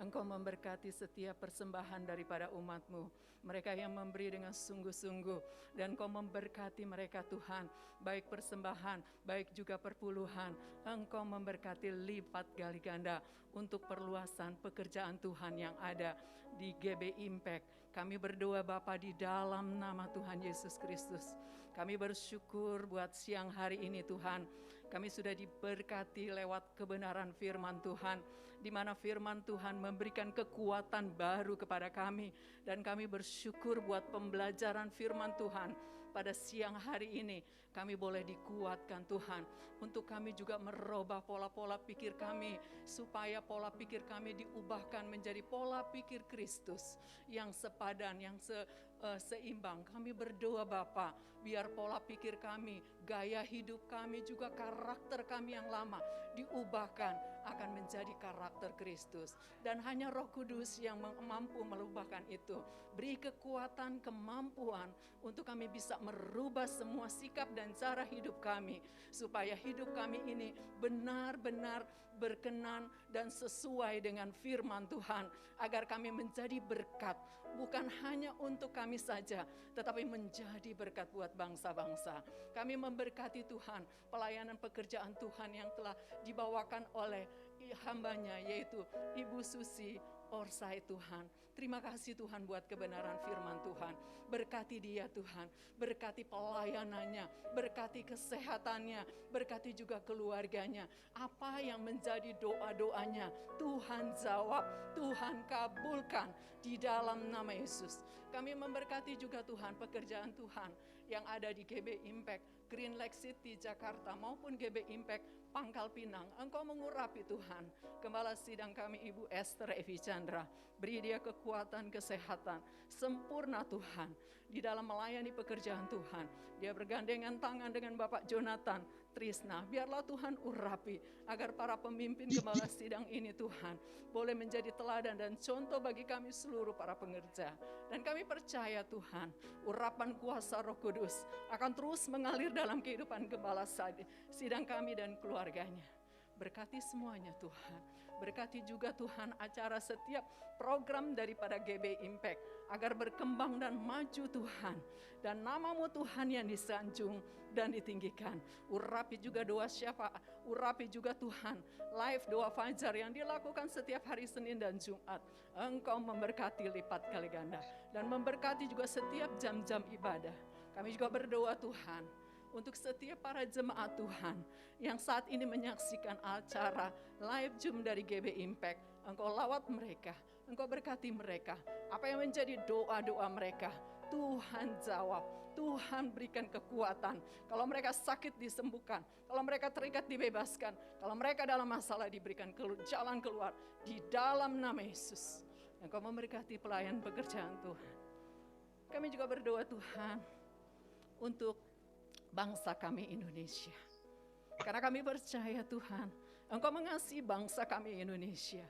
Engkau memberkati setiap persembahan daripada umat-Mu. Mereka yang memberi dengan sungguh-sungguh. Dan Engkau memberkati mereka Tuhan. Baik persembahan, baik juga perpuluhan. Engkau memberkati lipat gali ganda untuk perluasan pekerjaan Tuhan yang ada di GB Impact. Kami berdoa Bapa di dalam nama Tuhan Yesus Kristus. Kami bersyukur buat siang hari ini Tuhan. Kami sudah diberkati lewat kebenaran firman Tuhan, di mana firman Tuhan memberikan kekuatan baru kepada kami. Dan kami bersyukur buat pembelajaran firman Tuhan pada siang hari ini. Kami boleh dikuatkan Tuhan, untuk kami juga merubah pola-pola pikir kami, supaya pola pikir kami diubahkan menjadi pola pikir Kristus yang sepadan, yang seimbang. Kami berdoa Bapa, biar pola pikir kami, gaya hidup kami, juga karakter kami yang lama diubahkan akan menjadi karakter Kristus. Dan hanya Roh Kudus yang mampu melubahkan itu. Beri kekuatan, kemampuan untuk kami bisa merubah semua sikap dan cara hidup kami, supaya hidup kami ini benar-benar berkenan dan sesuai dengan firman Tuhan, agar kami menjadi berkat, bukan hanya untuk kami saja, tetapi menjadi berkat buat bangsa-bangsa. Kami memberkati Tuhan, pelayanan pekerjaan Tuhan yang telah dibawakan oleh hambanya, yaitu Ibu Susi Orsai Tuhan. Terima kasih Tuhan buat kebenaran firman Tuhan. Berkati dia Tuhan, berkati pelayanannya, berkati kesehatannya, berkati juga keluarganya. Apa yang menjadi doa-doanya, Tuhan jawab, Tuhan kabulkan di dalam nama Yesus. Kami memberkati juga Tuhan pekerjaan Tuhan yang ada di GB Impact, Green Lake City, Jakarta, maupun GB Impact Pangkal Pinang. Engkau mengurapi Tuhan Gembala sidang kami Ibu Esther Evi Chandra. Beri dia kekuatan, kesehatan, sempurna Tuhan di dalam melayani pekerjaan Tuhan. Dia bergandengan tangan dengan Bapak Jonathan Trisna. Biarlah Tuhan urapi agar para pemimpin Gembala sidang ini Tuhan boleh menjadi teladan dan contoh bagi kami seluruh para pengerja. Dan kami percaya Tuhan, urapan kuasa Roh Kudus akan terus mengalir dalam kehidupan Gembala sidang kami dan keluarganya. Berkati semuanya Tuhan. Berkati juga Tuhan acara setiap program daripada GB Impact, agar berkembang dan maju Tuhan. Dan nama-Mu Tuhan yang disanjung dan ditinggikan. Urapi juga doa syafaat, urapi juga Tuhan live doa fajar yang dilakukan setiap hari Senin dan Jumat. Engkau memberkati lipat kali ganda. Dan memberkati juga setiap jam-jam ibadah. Kami juga berdoa Tuhan, untuk setiap para jemaat Tuhan yang saat ini menyaksikan acara live Zoom dari GB Impact. Engkau lawat mereka, Engkau berkati mereka. Apa yang menjadi doa-doa mereka, Tuhan jawab, Tuhan berikan kekuatan. Kalau mereka sakit disembuhkan, kalau mereka terikat dibebaskan, kalau mereka dalam masalah diberikan jalan keluar di dalam nama Yesus. Engkau memberkati pelayan pekerjaan Tuhan. Kami juga berdoa Tuhan untuk bangsa kami Indonesia. Karena kami percaya Tuhan, Engkau mengasihi bangsa kami Indonesia.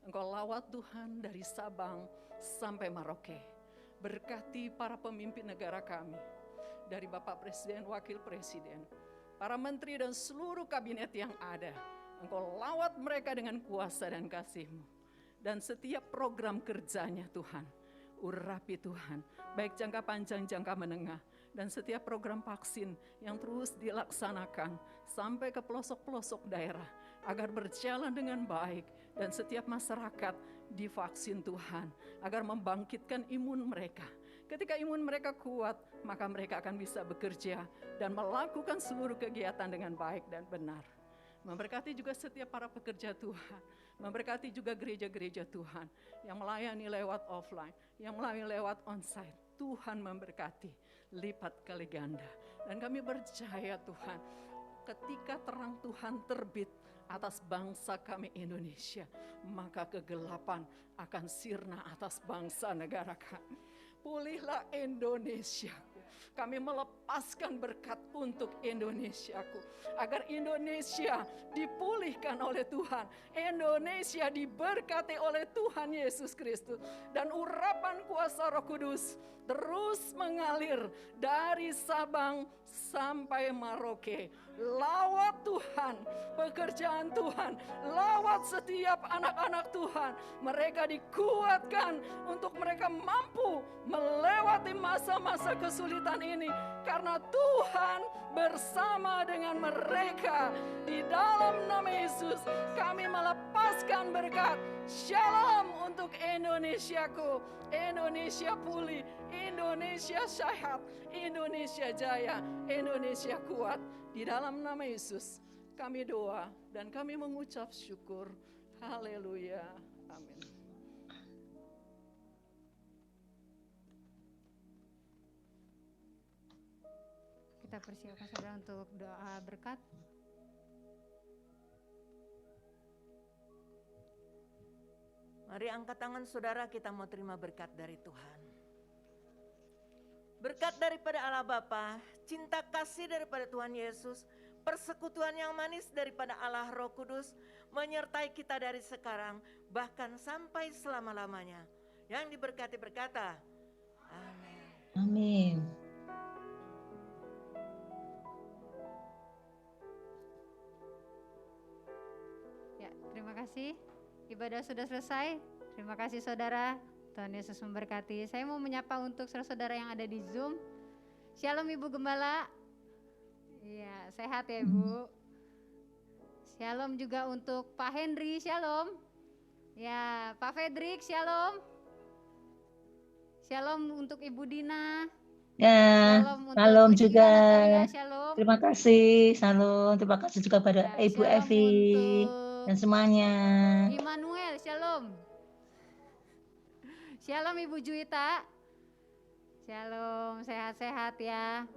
Engkau lawat Tuhan dari Sabang sampai Merauke. Berkati para pemimpin negara kami, dari Bapak Presiden, Wakil Presiden, para menteri dan seluruh kabinet yang ada. Engkau lawat mereka dengan kuasa dan kasih-Mu. Dan setiap program kerjanya Tuhan, urapi Tuhan, baik jangka panjang, jangka menengah, dan setiap program vaksin yang terus dilaksanakan sampai ke pelosok-pelosok daerah, agar berjalan dengan baik, dan setiap masyarakat divaksin Tuhan, agar membangkitkan imun mereka. Ketika imun mereka kuat, maka mereka akan bisa bekerja dan melakukan seluruh kegiatan dengan baik dan benar. Memberkati juga setiap para pekerja Tuhan, memberkati juga gereja-gereja Tuhan yang melayani lewat offline, yang melayani lewat onsite. Tuhan memberkati lipat kali ganda. Dan kami percaya Tuhan, ketika terang Tuhan terbit atas bangsa kami Indonesia, maka kegelapan akan sirna atas bangsa negara kami. Pulihlah Indonesia. Kami melepaskan berkat untuk Indonesiaku, agar Indonesia dipulihkan oleh Tuhan, Indonesia diberkati oleh Tuhan Yesus Kristus, dan urapan kuasa Roh Kudus terus mengalir dari Sabang sampai Merauke. Lawat Tuhan pekerjaan Tuhan, lawat setiap anak-anak Tuhan. Mereka dikuatkan untuk mereka mampu melewati masa-masa kesulitan ini, karena Tuhan bersama dengan mereka. Di dalam nama Yesus kami melepaskan berkat. Shalom untuk Indonesiaku. Indonesia pulih, Indonesia sehat, Indonesia jaya, Indonesia kuat. Di dalam nama Yesus kami doa dan kami mengucap syukur. Haleluya. Amin. Kita persiapkan saudara untuk doa berkat. Mari angkat tangan saudara, kita mau terima berkat dari Tuhan. Berkat daripada Allah Bapa, cinta kasih daripada Tuhan Yesus, persekutuan yang manis daripada Allah Roh Kudus, menyertai kita dari sekarang, bahkan sampai selama-lamanya. Yang diberkati berkata, amin. Amin. Ya, terima kasih. Ibadah sudah selesai. Terima kasih saudara. Tuhan Yesus memberkati. Saya mau menyapa untuk saudara-saudara yang ada di Zoom. Shalom Ibu Gembala. Iya, sehat ya Ibu. Shalom juga untuk Pak Henry, shalom. Ya, Pak Fedrik, shalom. Shalom untuk Ibu Dina. Ya, untuk salam Ibu juga. Natalia, shalom. Terima kasih, salam. Terima kasih juga pada Ya, Ibu shalom Evi untuk dan semuanya. Immanuel, shalom. Shalom Ibu Juwita. Shalom, sehat-sehat ya.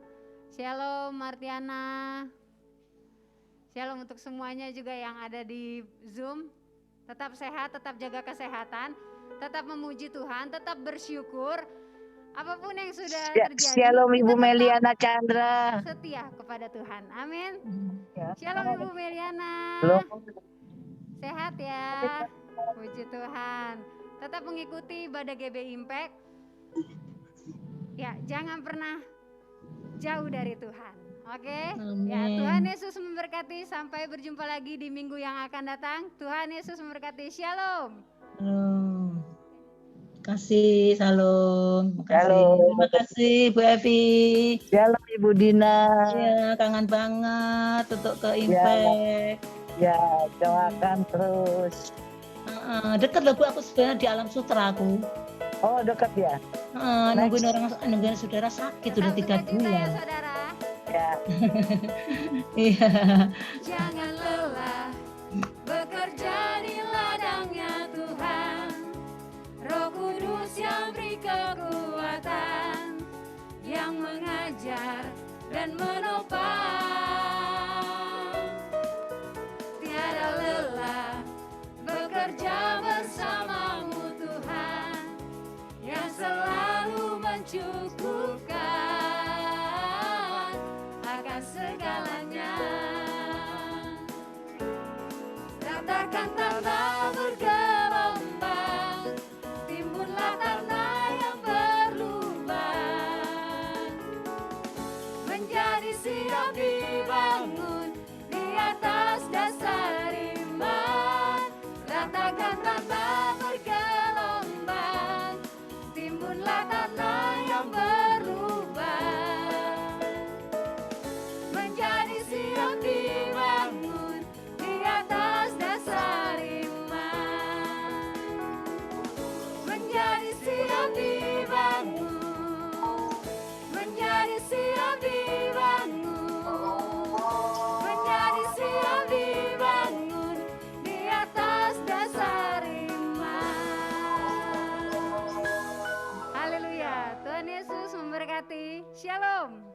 Shalom Martiana. Shalom untuk semuanya juga yang ada di Zoom. Tetap sehat, tetap jaga kesehatan, tetap memuji Tuhan, tetap bersyukur. Apapun yang sudah terjadi, Shalom kita Ibu tetap Meliana Chandra. setia kepada Tuhan. Amin. Ya. Shalom Ibu Meliana. Sehat ya. Puji Tuhan. Tetap mengikuti ibadah GB Impact. Ya, jangan pernah jauh dari Tuhan. Oke? Ya, Amin. Tuhan Yesus memberkati. Sampai berjumpa lagi di minggu yang akan datang. Tuhan Yesus memberkati. Shalom. Salam. Terima kasih, salam. Terima kasih. Shalom. Terima kasih Bu Evi. Shalom Ibu Dina. Ya, kangen banget untuk ke Impact. Ya, doakan terus. Deket loh Bu, aku sebenarnya di Alam Sutra aku. Oh, dekat ya? Nungguin saudara sakit udah 3 Tetap sukacita ya bulan. saudara. Ya. Iya. Jangan lelah bekerja di ladangnya Tuhan. Roh Kudus yang beri kekuatan, yang mengajar dan menopang. Tiada lelah bekerja bersamamu Tuhan, yang selalu mencukupkan akan siap dibangun, menjadi siap dibangun, menjadi siap dibangun di atas dasar iman. Haleluya, Tuhan Yesus memberkati. Shalom.